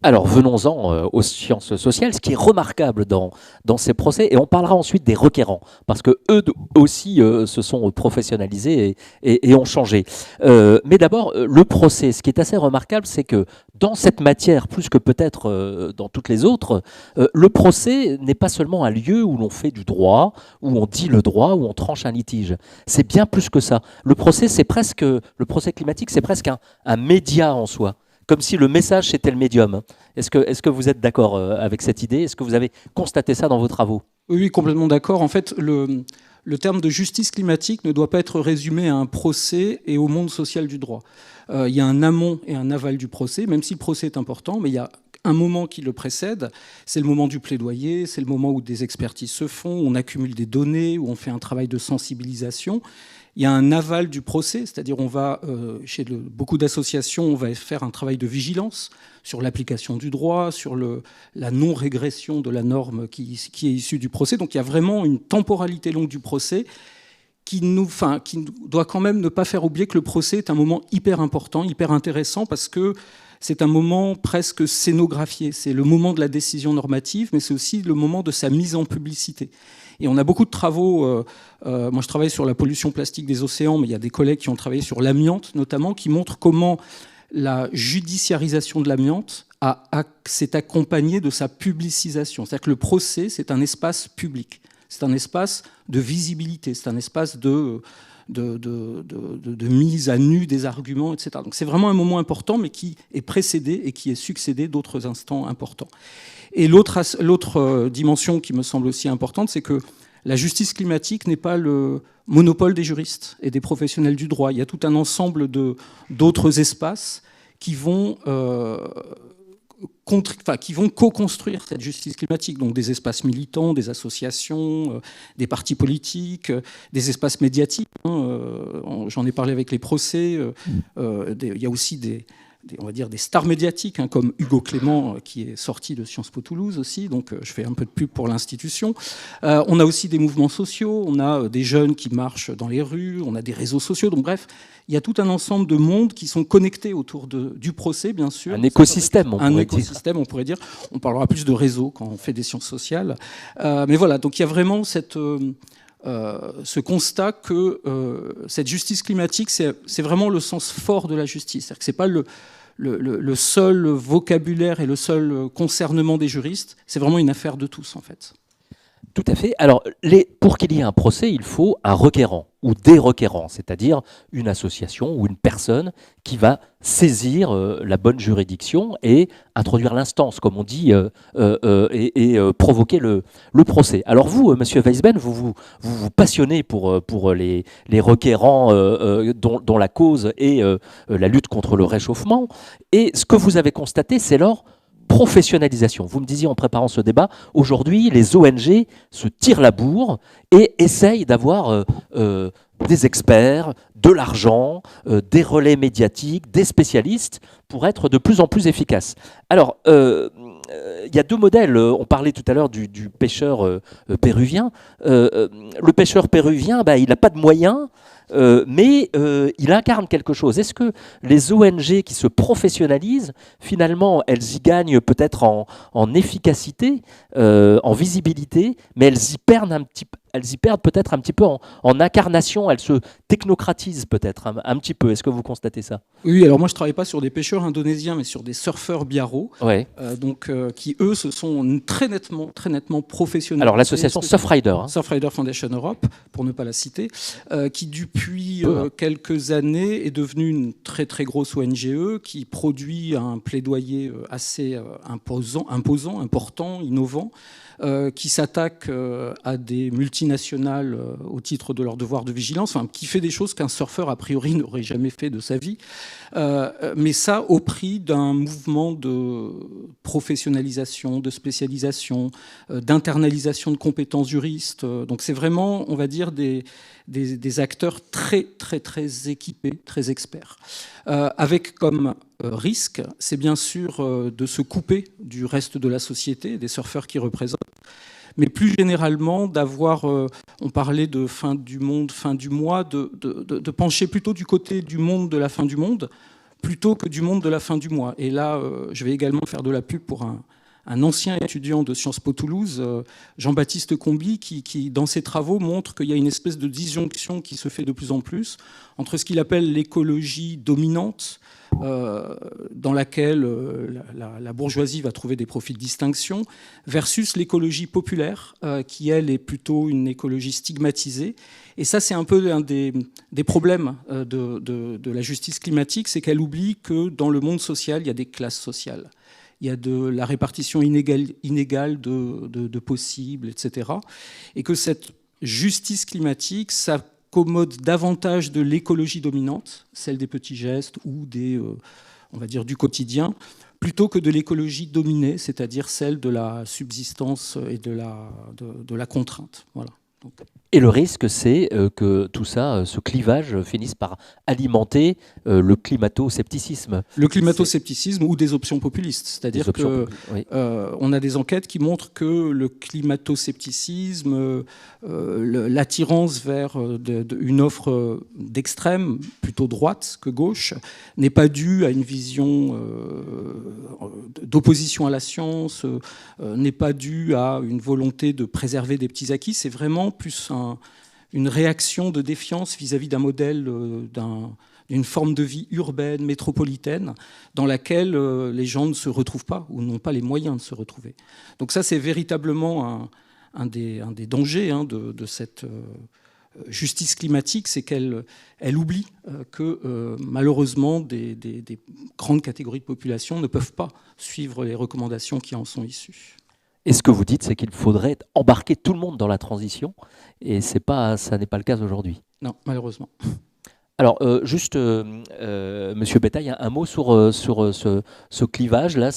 Speaker 5: Alors venons-en aux sciences sociales, ce qui est remarquable dans ces procès, et on parlera ensuite des requérants, parce que eux aussi se sont professionnalisés et ont changé. Mais d'abord, le procès, ce qui est assez remarquable, c'est que dans cette matière, plus que peut-être dans toutes les autres, le procès n'est pas seulement un lieu où l'on fait du droit, où on dit le droit, où on tranche un litige. C'est bien plus que ça. Le procès climatique, c'est presque un média en soi. Comme si le message, c'était le médium. Est-ce que vous êtes d'accord avec cette idée? Est-ce que vous avez constaté ça dans vos travaux?
Speaker 6: Oui, complètement d'accord. En fait, le terme de justice climatique ne doit pas être résumé à un procès et au monde social du droit. Il y a un amont et un aval du procès, même si le procès est important, mais il y a un moment qui le précède, c'est le moment du plaidoyer, c'est le moment où des expertises se font, où on accumule des données, où on fait un travail de sensibilisation. Il y a un aval du procès, c'est-à-dire on va, chez beaucoup d'associations, on va faire un travail de vigilance sur l'application du droit, sur la non-régression de la norme qui est issue du procès. Donc il y a vraiment une temporalité longue du procès qui doit quand même ne pas faire oublier que le procès est un moment hyper important, hyper intéressant, parce que c'est un moment presque scénographié. C'est le moment de la décision normative, mais c'est aussi le moment de sa mise en publicité. Et on a beaucoup de travaux, moi je travaille sur la pollution plastique des océans, mais il y a des collègues qui ont travaillé sur l'amiante notamment, qui montrent comment la judiciarisation de l'amiante s'est accompagnée de sa publicisation. C'est-à-dire que le procès, c'est un espace public, c'est un espace de visibilité, c'est un espace de mise à nu des arguments, etc. Donc c'est vraiment un moment important, mais qui est précédé et qui est succédé d'autres instants importants. Et l'autre dimension qui me semble aussi importante, c'est que la justice climatique n'est pas le monopole des juristes et des professionnels du droit. Il y a tout un ensemble d'autres espaces qui vont qui vont co-construire cette justice climatique, donc des espaces militants, des associations, des partis politiques, des espaces médiatiques. J'en ai parlé avec les procès. Il y a aussi on va dire des stars médiatiques, comme Hugo Clément, qui est sorti de Sciences Po Toulouse aussi, donc je fais un peu de pub pour l'institution. On a aussi des mouvements sociaux, on a des jeunes qui marchent dans les rues, on a des réseaux sociaux, donc bref, il y a tout un ensemble de mondes qui sont connectés autour du procès, bien sûr.
Speaker 5: Un écosystème,
Speaker 6: on pourrait dire. On parlera plus de réseau quand on fait des sciences sociales. Mais voilà, donc il y a vraiment ce constat que cette justice climatique, c'est vraiment le sens fort de la justice. C'est-à-dire que ce n'est pas le seul vocabulaire et le seul concernement des juristes, c'est vraiment une affaire de tous, en fait.
Speaker 5: Tout à fait. Alors, pour qu'il y ait un procès, il faut un requérant ou des requérants, c'est-à-dire une association ou une personne qui va saisir la bonne juridiction et introduire l'instance, comme on dit, et provoquer le procès. Alors vous, Monsieur Weisben, vous passionnez pour les requérants dont la cause est la lutte contre le réchauffement. Et ce que vous avez constaté, c'est leur professionnalisation. Vous me disiez en préparant ce débat, aujourd'hui, les ONG se tirent la bourre et essayent d'avoir des experts, de l'argent, des relais médiatiques, des spécialistes pour être de plus en plus efficaces. Alors, il y a deux modèles. On parlait tout à l'heure du pêcheur péruvien. Le pêcheur péruvien, il n'a pas de moyens, mais il incarne quelque chose. Est-ce que les ONG qui se professionnalisent, finalement, elles y gagnent peut-être en efficacité, en visibilité, mais elles y perdent peut-être un petit peu en incarnation, elles se technocratisent peut-être un petit peu. Est-ce que vous constatez ça?
Speaker 6: Oui, alors moi je ne travaille pas sur des pêcheurs indonésiens, mais sur des surfeurs biarro,
Speaker 5: ouais.
Speaker 6: Qui eux se sont très nettement professionnalisés.
Speaker 5: Alors l'association Surfrider.
Speaker 6: Surfrider Foundation Europe, pour ne pas la citer, qui depuis quelques années est devenue une très très grosse ONGE qui produit un plaidoyer assez imposant, important, innovant, qui s'attaque à des multinationales au titre de leur devoir de vigilance, qui fait des choses qu'un surfeur a priori n'aurait jamais fait de sa vie, mais ça au prix d'un mouvement de professionnalisation, de spécialisation, d'internalisation de compétences juristes. Donc c'est vraiment, on va dire, des acteurs très très très équipés, très experts, avec comme risque, c'est bien sûr de se couper du reste de la société, des surfeurs qui représentent, mais plus généralement d'avoir, on parlait de fin du monde, fin du mois, de pencher plutôt du côté du monde de la fin du monde, plutôt que du monde de la fin du mois. Et là, je vais également faire de la pub pour un ancien étudiant de Sciences Po Toulouse, Jean-Baptiste Combi, qui, dans ses travaux, montre qu'il y a une espèce de disjonction qui se fait de plus en plus entre ce qu'il appelle l'écologie dominante, dans laquelle la bourgeoisie va trouver des profits de distinction, versus l'écologie populaire, qui, elle, est plutôt une écologie stigmatisée. Et ça, c'est un peu un des problèmes de la justice climatique, c'est qu'elle oublie que dans le monde social, il y a des classes sociales. Il y a de la répartition inégale de possibles, etc. Et que cette justice climatique s'accommode davantage de l'écologie dominante, celle des petits gestes ou on va dire, du quotidien, plutôt que de l'écologie dominée, c'est-à-dire celle de la subsistance et de la contrainte. Voilà. Donc.
Speaker 5: Et le risque, c'est que tout ça, ce clivage, finisse par alimenter le climato-scepticisme.
Speaker 6: Le climato-scepticisme ou des options populistes. C'est-à-dire qu'on a des enquêtes qui montrent que le climato-scepticisme, l'attirance vers une offre d'extrême, plutôt droite que gauche, n'est pas due à une vision d'opposition à la science, n'est pas due à une volonté de préserver des petits acquis. C'est vraiment plus une réaction de défiance vis-à-vis d'un modèle, d'une forme de vie urbaine, métropolitaine, dans laquelle les gens ne se retrouvent pas ou n'ont pas les moyens de se retrouver. Donc ça, c'est véritablement un des dangers de cette justice climatique, c'est qu'elle oublie que malheureusement des grandes catégories de population ne peuvent pas suivre les recommandations qui en sont issues.
Speaker 5: Et ce que vous dites, c'est qu'il faudrait embarquer tout le monde dans la transition, et ça n'est pas le cas aujourd'hui.
Speaker 6: Non, malheureusement.
Speaker 5: Alors, juste, Monsieur Bétail, un mot sur ce clivage-là,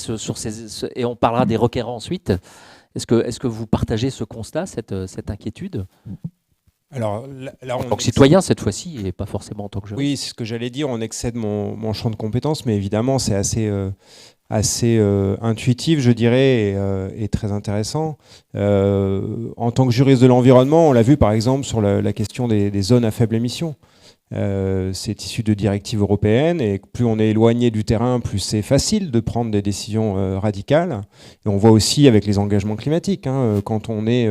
Speaker 5: et on parlera des requérants ensuite. Est-ce que vous partagez ce constat, cette inquiétude ?
Speaker 7: Alors, là,
Speaker 5: en tant que citoyen, cette fois-ci, et pas forcément en tant que juriste.
Speaker 7: Oui, c'est ce que j'allais dire, on excède mon champ de compétences, mais évidemment, c'est assez intuitif, je dirais, et très intéressant. En tant que juriste de l'environnement, on l'a vu par exemple sur la question des zones à faible émission. C'est issu de directives européennes, et plus on est éloigné du terrain, plus c'est facile de prendre des décisions radicales. Et on voit aussi avec les engagements climatiques, quand on est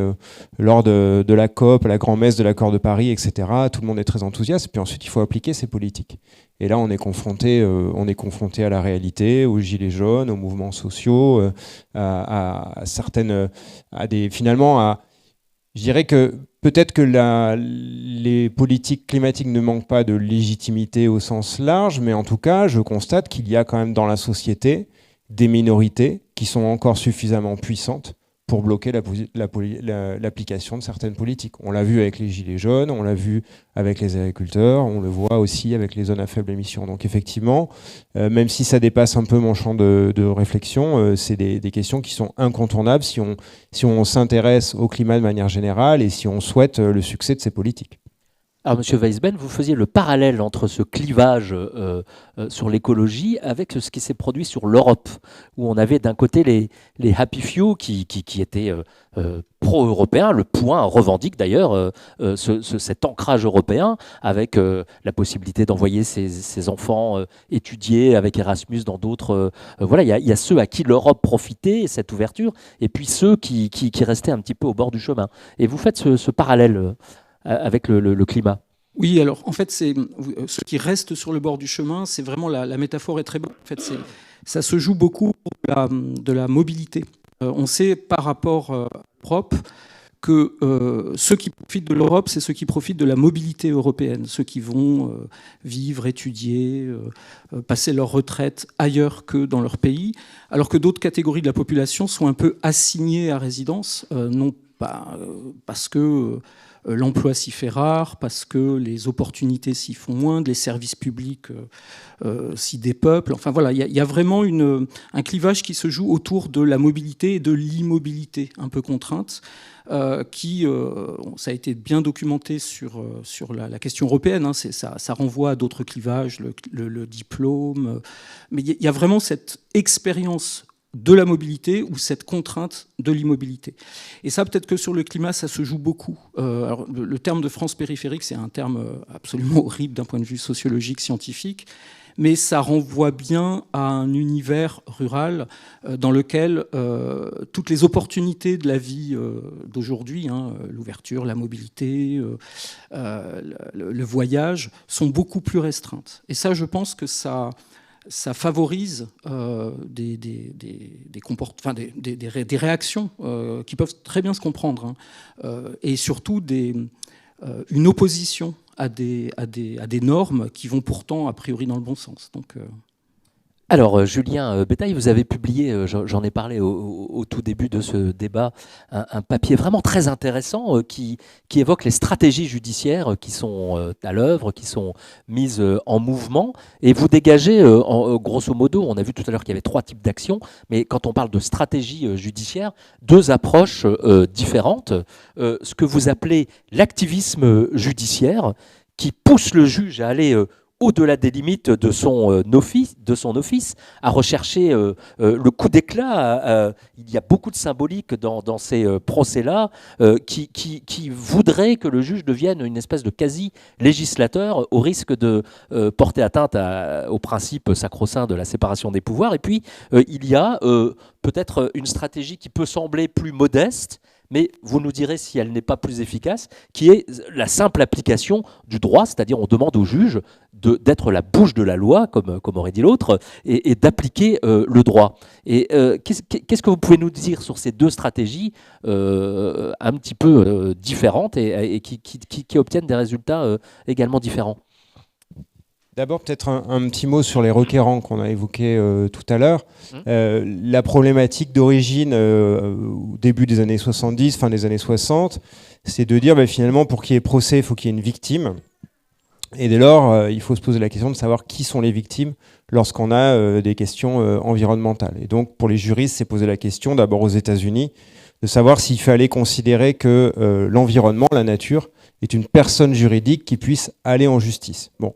Speaker 7: lors de la COP, la grand-messe de l'accord de Paris, etc., tout le monde est très enthousiaste, puis ensuite il faut appliquer ces politiques. Et là, on est confronté à la réalité, aux gilets jaunes, aux mouvements sociaux, je dirais que peut-être que les politiques climatiques ne manquent pas de légitimité au sens large, mais en tout cas, je constate qu'il y a quand même dans la société des minorités qui sont encore suffisamment puissantes pour bloquer l'application de certaines politiques. On l'a vu avec les gilets jaunes, on l'a vu avec les agriculteurs, on le voit aussi avec les zones à faible émission. Donc effectivement, même si ça dépasse un peu mon champ de réflexion, c'est des questions qui sont incontournables si on s'intéresse au climat de manière générale et si on souhaite le succès de ces politiques.
Speaker 5: Alors, Monsieur Weisben, vous faisiez le parallèle entre ce clivage sur l'écologie avec ce qui s'est produit sur l'Europe, où on avait d'un côté les happy few qui étaient pro-européens. Le Point revendique d'ailleurs cet ancrage européen avec la possibilité d'envoyer ses enfants étudier avec Erasmus dans d'autres... voilà, il y a ceux à qui l'Europe profitait, cette ouverture, et puis ceux qui restaient un petit peu au bord du chemin. Et vous faites ce parallèle avec le climat.
Speaker 6: Oui, alors en fait, ce qui reste sur le bord du chemin, c'est vraiment la métaphore est très bonne. En fait, ça se joue beaucoup de la mobilité. On sait par rapport à l'Europe que ceux qui profitent de l'Europe, c'est ceux qui profitent de la mobilité européenne, ceux qui vont vivre, étudier, passer leur retraite ailleurs que dans leur pays, alors que d'autres catégories de la population sont un peu assignées à résidence, non pas parce que l'emploi s'y fait rare, parce que les opportunités s'y font moindres, les services publics s'y dépeuplent. Enfin voilà, il y a vraiment un clivage qui se joue autour de la mobilité et de l'immobilité un peu contrainte, ça a été bien documenté sur la question européenne. Ça renvoie à d'autres clivages, le diplôme. Mais il y a vraiment cette expérience de la mobilité ou cette contrainte de l'immobilité. Et ça, peut-être que sur le climat, ça se joue beaucoup. Alors, le terme de France périphérique, c'est un terme absolument horrible d'un point de vue sociologique, scientifique, mais ça renvoie bien à un univers rural dans lequel toutes les opportunités de la vie d'aujourd'hui, l'ouverture, la mobilité, le voyage, sont beaucoup plus restreintes. Et ça, je pense que ça favorise des réactions qui peuvent très bien se comprendre, et surtout une opposition à des normes qui vont pourtant a priori dans le bon sens. Donc,
Speaker 5: Alors, Julien Bétail, vous avez publié, j'en ai parlé au tout début de ce débat, un papier vraiment très intéressant qui évoque les stratégies judiciaires qui sont à l'œuvre, qui sont mises en mouvement. Et vous dégagez, grosso modo, on a vu tout à l'heure qu'il y avait 3 types d'actions, mais quand on parle de stratégie judiciaire, 2 approches différentes. Ce que vous appelez l'activisme judiciaire, qui pousse le juge à aller au-delà des limites de son office, à rechercher le coup d'éclat. Il y a beaucoup de symbolique dans ces procès-là qui voudraient que le juge devienne une espèce de quasi-législateur au risque de porter atteinte au principe sacro-saint de la séparation des pouvoirs. Et puis, il y a peut-être une stratégie qui peut sembler plus modeste, mais vous nous direz si elle n'est pas plus efficace, qui est la simple application du droit, c'est-à-dire on demande au juge d'être la bouche de la loi, comme aurait dit l'autre, et d'appliquer le droit. Et qu'est-ce que vous pouvez nous dire sur ces 2 stratégies un petit peu différentes et qui obtiennent des résultats également différents ?
Speaker 7: D'abord, peut-être un petit mot sur les requérants qu'on a évoqués tout à l'heure. La problématique d'origine au début des années 70, fin des années 60, c'est de dire finalement, pour qu'il y ait procès, il faut qu'il y ait une victime. Et dès lors, il faut se poser la question de savoir qui sont les victimes lorsqu'on a des questions environnementales. Et donc, pour les juristes, c'est poser la question, d'abord aux États-Unis, de savoir s'il fallait considérer que l'environnement, la nature, est une personne juridique qui puisse aller en justice. Bon,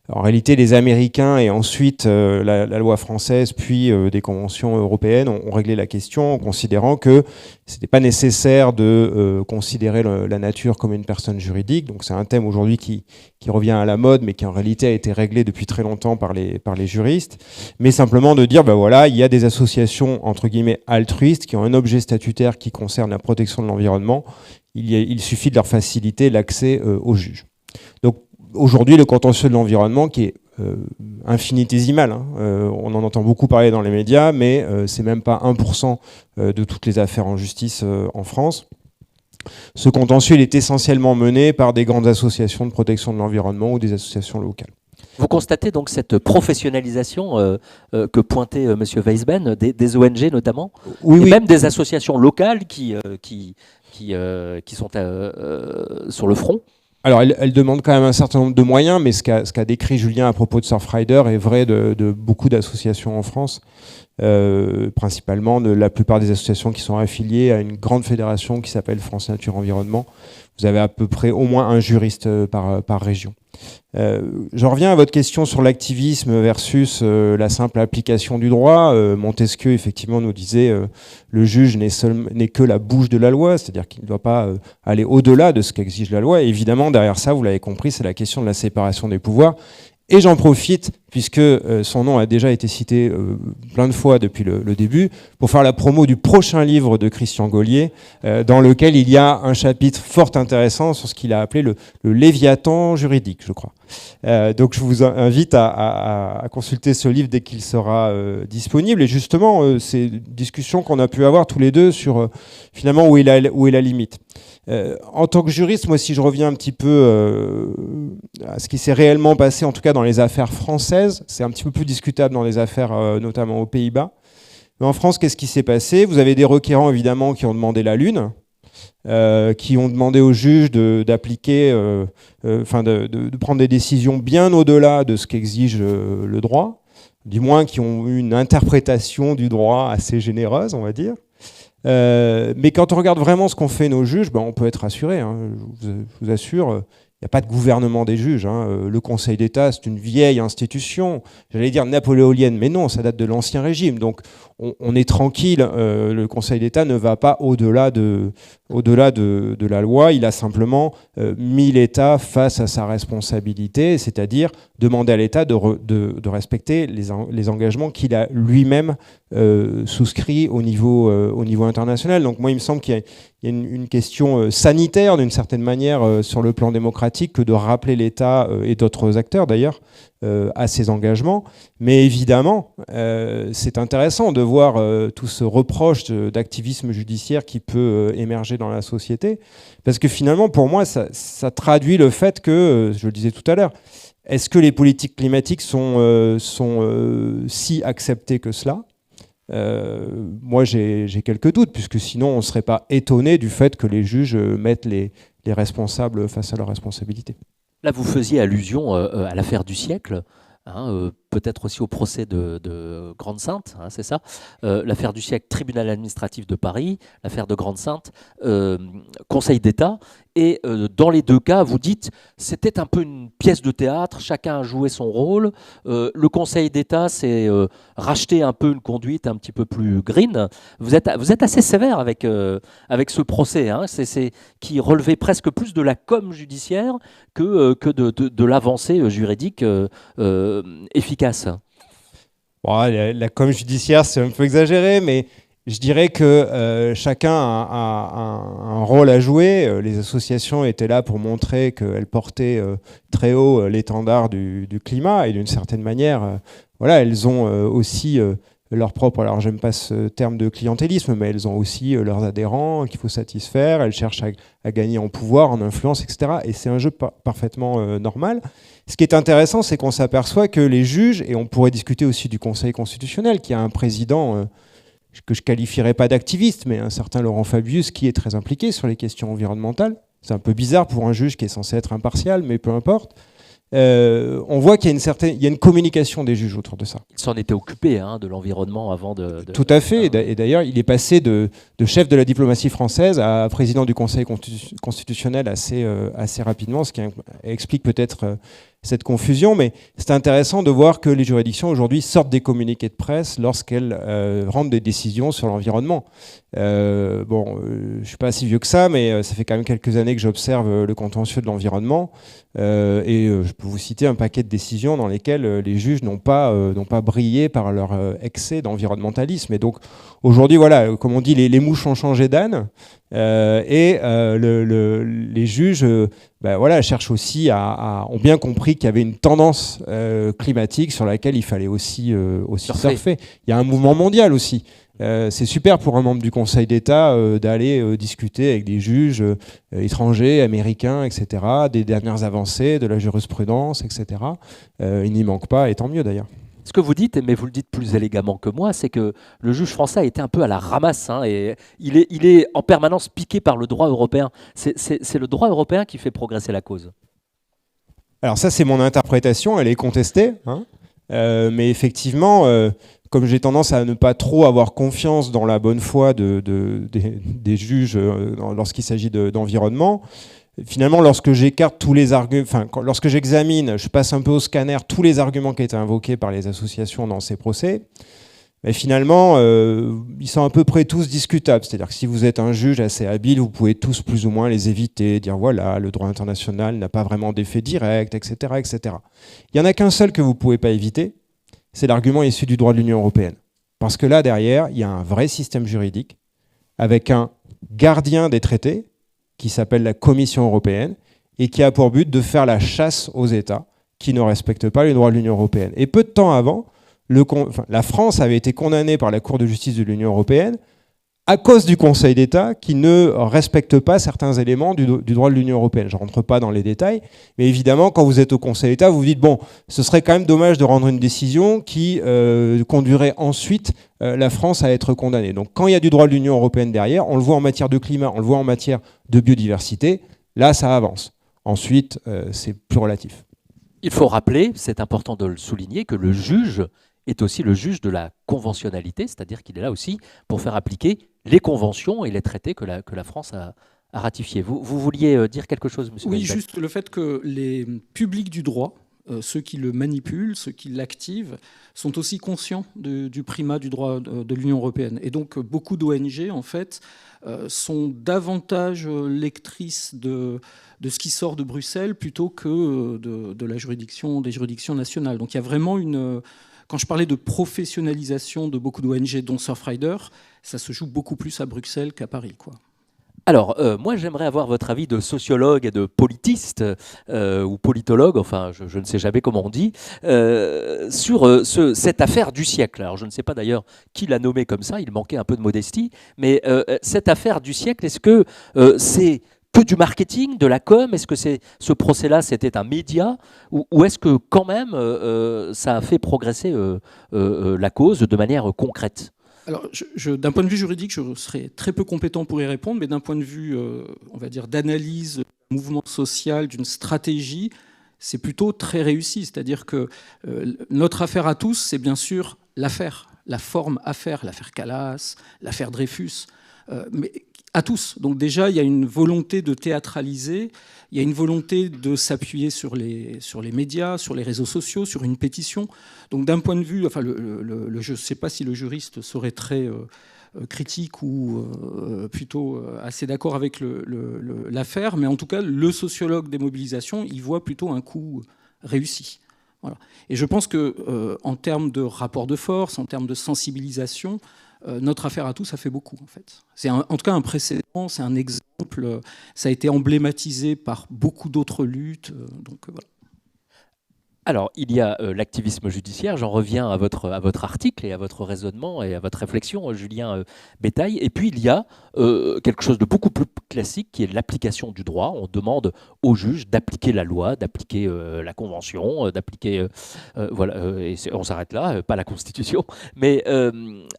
Speaker 7: en réalité, les Américains et ensuite la loi française, puis des conventions européennes ont réglé la question en considérant que ce n'était pas nécessaire de considérer la nature comme une personne juridique. Donc c'est un thème aujourd'hui qui revient à la mode, mais qui en réalité a été réglé depuis très longtemps par les juristes. Mais simplement de dire, ben voilà, il y a des associations entre guillemets altruistes qui ont un objet statutaire qui concerne la protection de l'environnement. Il suffit de leur faciliter l'accès aux juges. Donc aujourd'hui, le contentieux de l'environnement qui est infinitésimal, hein, on en entend beaucoup parler dans les médias, mais c'est même pas 1% de toutes les affaires en justice en France. Ce contentieux, il est essentiellement mené par des grandes associations de protection de l'environnement ou des associations locales.
Speaker 5: Vous constatez donc cette professionnalisation que pointait M. Weisben, des ONG notamment,
Speaker 7: oui,
Speaker 5: et même des associations locales qui sont sur le front.
Speaker 7: Alors, elle demande quand même un certain nombre de moyens, mais ce qu'a décrit Julien à propos de Surfrider est vrai de beaucoup d'associations en France, principalement de la plupart des associations qui sont affiliées à une grande fédération qui s'appelle France Nature Environnement. Vous avez à peu près au moins un juriste par région. Je reviens à votre question sur l'activisme versus la simple application du droit. Montesquieu, effectivement, nous disait le juge n'est que la bouche de la loi, c'est-à-dire qu'il ne doit pas aller au-delà de ce qu'exige la loi. Et évidemment, derrière ça, vous l'avez compris, c'est la question de la séparation des pouvoirs. Et j'en profite, puisque son nom a déjà été cité plein de fois depuis le début, pour faire la promo du prochain livre de Christian Gaulier, dans lequel il y a un chapitre fort intéressant sur ce qu'il a appelé le Léviathan juridique, je crois. Donc je vous invite à consulter ce livre dès qu'il sera disponible. Et justement, ces discussions qu'on a pu avoir tous les deux sur finalement où est la limite. En tant que juriste, moi, si je reviens un petit peu à ce qui s'est réellement passé, en tout cas dans les affaires françaises, c'est un petit peu plus discutable dans les affaires notamment aux Pays-Bas. Mais en France, qu'est-ce qui s'est passé? Vous avez des requérants, évidemment, qui ont demandé la Lune, qui ont demandé aux juges d'appliquer, de prendre des décisions bien au-delà de ce qu'exige le droit, du moins qui ont eu une interprétation du droit assez généreuse, on va dire. Mais quand on regarde vraiment ce qu'ont fait nos juges, on peut être rassuré. Hein. Je vous assure, il n'y a pas de gouvernement des juges. Hein. Le Conseil d'État, c'est une vieille institution, j'allais dire napoléonienne, mais non, ça date de l'Ancien Régime. Donc on est tranquille, le Conseil d'État ne va pas au-delà de la loi, il a simplement mis l'État face à sa responsabilité, c'est-à-dire demander à l'État de respecter les engagements qu'il a lui-même souscrits au niveau international. Donc moi, il me semble qu'il y a une question sanitaire, d'une certaine manière, sur le plan démocratique, que de rappeler l'État et d'autres acteurs, d'ailleurs, à ses engagements. Mais évidemment, c'est intéressant de voir tout ce reproche d'activisme judiciaire qui peut émerger dans la société, parce que finalement, pour moi, ça traduit le fait que, je le disais tout à l'heure, est-ce que les politiques climatiques sont si acceptées que cela ? Moi, j'ai quelques doutes, puisque sinon, on ne serait pas étonné du fait que les juges mettent les responsables face à leurs responsabilités.
Speaker 5: Là, vous faisiez allusion à l'affaire du siècle, hein, peut-être aussi au procès de Grande-Synthe, hein, c'est ça, l'affaire du siècle, tribunal administratif de Paris, l'affaire de Grande-Synthe, Conseil d'État. Et dans les deux cas, vous dites, c'était un peu une pièce de théâtre, chacun a joué son rôle. Le Conseil d'État s'est racheté un peu une conduite un petit peu plus green. Vous êtes assez sévère avec ce procès, hein, qui relevait presque plus de la com judiciaire que de l'avancée juridique efficace.
Speaker 7: Bon, la com judiciaire, c'est un peu exagéré, mais je dirais que chacun a un rôle à jouer. Les associations étaient là pour montrer qu'elles portaient très haut l'étendard du climat, et d'une certaine manière, elles ont aussi leur propre, alors j'aime pas ce terme de clientélisme, mais elles ont aussi leurs adhérents qu'il faut satisfaire, elles cherchent à gagner en pouvoir, en influence, etc. Et c'est un jeu parfaitement normal. Ce qui est intéressant, c'est qu'on s'aperçoit que les juges, et on pourrait discuter aussi du Conseil constitutionnel, qui a un président que je qualifierais pas d'activiste, mais un certain Laurent Fabius qui est très impliqué sur les questions environnementales. C'est un peu bizarre pour un juge qui est censé être impartial, mais peu importe. on voit qu'il y a une communication des juges autour de ça.
Speaker 5: Il s'en était occupé de l'environnement avant de...
Speaker 7: Tout à fait. Et d'ailleurs, il est passé de chef de la diplomatie française à président du Conseil constitutionnel assez rapidement, ce qui explique peut-être cette confusion. Mais c'est intéressant de voir que les juridictions aujourd'hui sortent des communiqués de presse lorsqu'elles rendent des décisions sur l'environnement. Je ne suis pas si vieux que ça, mais ça fait quand même quelques années que j'observe le contentieux de l'environnement. Je peux vous citer un paquet de décisions dans lesquelles les juges n'ont pas brillé par leur excès d'environnementalisme. Et donc aujourd'hui, voilà, comme on dit, les mouches ont changé d'âne. Les juges cherchent aussi ont bien compris qu'il y avait une tendance climatique sur laquelle il fallait aussi surfer. Il y a un mouvement mondial aussi. C'est super pour un membre du Conseil d'État d'aller discuter avec des juges étrangers, américains, etc., des dernières avancées, de la jurisprudence, etc. Il n'y manque pas, et tant mieux d'ailleurs.
Speaker 5: Ce que vous dites, mais vous le dites plus élégamment que moi, c'est que le juge français a été un peu à la ramasse, et il est en permanence piqué par le droit européen. C'est le droit européen qui fait progresser la cause.
Speaker 7: Alors ça, c'est mon interprétation, elle est contestée, mais effectivement, comme j'ai tendance à ne pas trop avoir confiance dans la bonne foi des juges lorsqu'il s'agit d'environnement, finalement, lorsque j'écarte tous les arguments, lorsque j'examine, je passe un peu au scanner tous les arguments qui étaient invoqués par les associations dans ces procès, mais finalement, ils sont à peu près tous discutables. C'est-à-dire que si vous êtes un juge assez habile, vous pouvez tous plus ou moins les éviter, dire voilà, le droit international n'a pas vraiment d'effet direct, etc., etc. Il n'y en a qu'un seul que vous ne pouvez pas éviter, c'est l'argument issu du droit de l'Union européenne. Parce que là, derrière, il y a un vrai système juridique avec un gardien des traités qui s'appelle la Commission européenne et qui a pour but de faire la chasse aux États qui ne respectent pas les droits de l'Union européenne. Et peu de temps avant, la France avait été condamnée par la Cour de justice de l'Union européenne à cause du Conseil d'État qui ne respecte pas certains éléments du droit de l'Union européenne. Je ne rentre pas dans les détails, mais évidemment, quand vous êtes au Conseil d'État, vous vous dites, bon, ce serait quand même dommage de rendre une décision qui conduirait ensuite la France à être condamnée. Donc quand il y a du droit de l'Union européenne derrière, on le voit en matière de climat, on le voit en matière de biodiversité, là, ça avance. Ensuite, c'est plus relatif.
Speaker 5: Il faut rappeler, c'est important de le souligner, que le juge est aussi le juge de la conventionnalité, c'est-à-dire qu'il est là aussi pour faire appliquer les conventions et les traités que la France a ratifiés. Vous vouliez dire quelque chose, monsieur?
Speaker 6: Oui, juste le fait que les publics du droit, ceux qui le manipulent, ceux qui l'activent, sont aussi conscients du primat du droit de l'Union européenne. Et donc, beaucoup d'ONG, en fait, sont davantage lectrices de ce qui sort de Bruxelles plutôt que des juridictions nationales. Donc, il y a vraiment quand je parlais de professionnalisation de beaucoup d'ONG, dont Surfrider, ça se joue beaucoup plus à Bruxelles qu'à Paris, quoi.
Speaker 5: Alors, moi, j'aimerais avoir votre avis de sociologue et de politiste, ou politologue, enfin, je ne sais jamais comment on dit, sur cette affaire du siècle. Alors, je ne sais pas d'ailleurs qui l'a nommé comme ça, il manquait un peu de modestie, mais cette affaire du siècle, est-ce que c'est que du marketing, de la com? Est-ce que ce procès-là, c'était un média? Ou est-ce que quand même, ça a fait progresser la cause de manière concrète?
Speaker 6: Alors, d'un point de vue juridique, je serais très peu compétent pour y répondre, mais d'un point de vue, on va dire, d'analyse d'un mouvement social, d'une stratégie, c'est plutôt très réussi. C'est-à-dire que notre affaire à tous, c'est bien sûr l'affaire, la forme affaire, l'affaire Calas, l'affaire Dreyfus, mais à tous. Donc déjà, il y a une volonté de théâtraliser, il y a une volonté de s'appuyer sur les médias, sur les réseaux sociaux, sur une pétition. Donc d'un point de vue, enfin, je ne sais pas si le juriste serait très critique ou plutôt assez d'accord avec l'affaire, mais en tout cas, le sociologue des mobilisations, il voit plutôt un coup réussi. Voilà. Et je pense qu'en termes de rapport de force, en termes de sensibilisation, notre affaire à tous, ça fait beaucoup, en fait. C'est en tout cas un précédent, c'est un exemple, ça a été emblématisé par beaucoup d'autres luttes, donc voilà.
Speaker 5: Alors, il y a l'activisme judiciaire, j'en reviens à votre article et à votre raisonnement et à votre réflexion, Julien Bétail. Et puis, il y a quelque chose de beaucoup plus classique qui est l'application du droit. On demande aux juges d'appliquer la loi, d'appliquer la convention, d'appliquer... et on s'arrête là, pas la Constitution, mais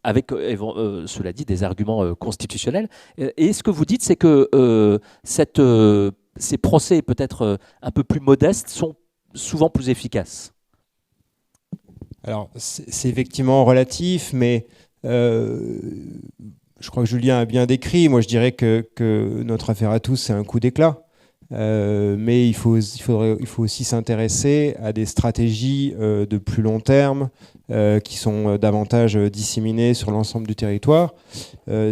Speaker 5: avec, cela dit, des arguments constitutionnels. Et ce que vous dites, c'est que ces procès peut-être un peu plus modestes sont souvent plus efficace.
Speaker 7: Alors, c'est effectivement relatif, mais je crois que Julien a bien décrit. Moi, je dirais que notre affaire à tous, c'est un coup d'éclat. Mais il faut aussi s'intéresser à des stratégies de plus long terme qui sont davantage disséminées sur l'ensemble du territoire.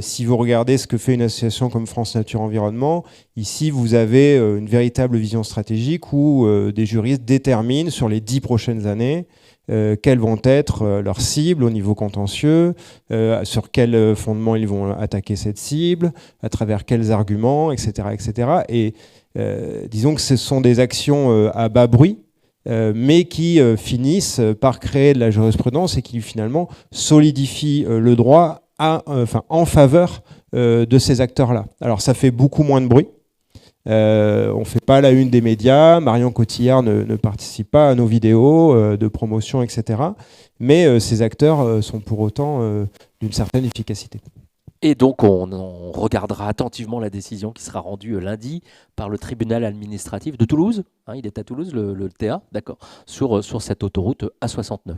Speaker 7: Si vous regardez ce que fait une association comme France Nature Environnement, ici vous avez une véritable vision stratégique où des juristes déterminent sur les 10 prochaines années quelles vont être leurs cibles au niveau contentieux, sur quel fondement ils vont attaquer cette cible, à travers quels arguments, etc. etc. Et disons que ce sont des actions à bas bruit, mais qui finissent par créer de la jurisprudence et qui finalement solidifient le droit en faveur de ces acteurs-là. Alors ça fait beaucoup moins de bruit. On ne fait pas la une des médias, Marion Cotillard ne participe pas à nos vidéos de promotion, etc. Mais ces acteurs sont pour autant d'une certaine efficacité.
Speaker 5: Et donc, on regardera attentivement la décision qui sera rendue lundi par le tribunal administratif de Toulouse. Hein, il est à Toulouse, le TA, d'accord, sur cette autoroute A69.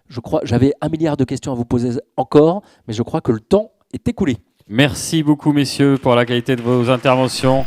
Speaker 5: Je crois, j'avais 1 milliard de questions à vous poser encore, mais je crois que le temps est écoulé.
Speaker 1: Merci beaucoup, messieurs, pour la qualité de vos interventions.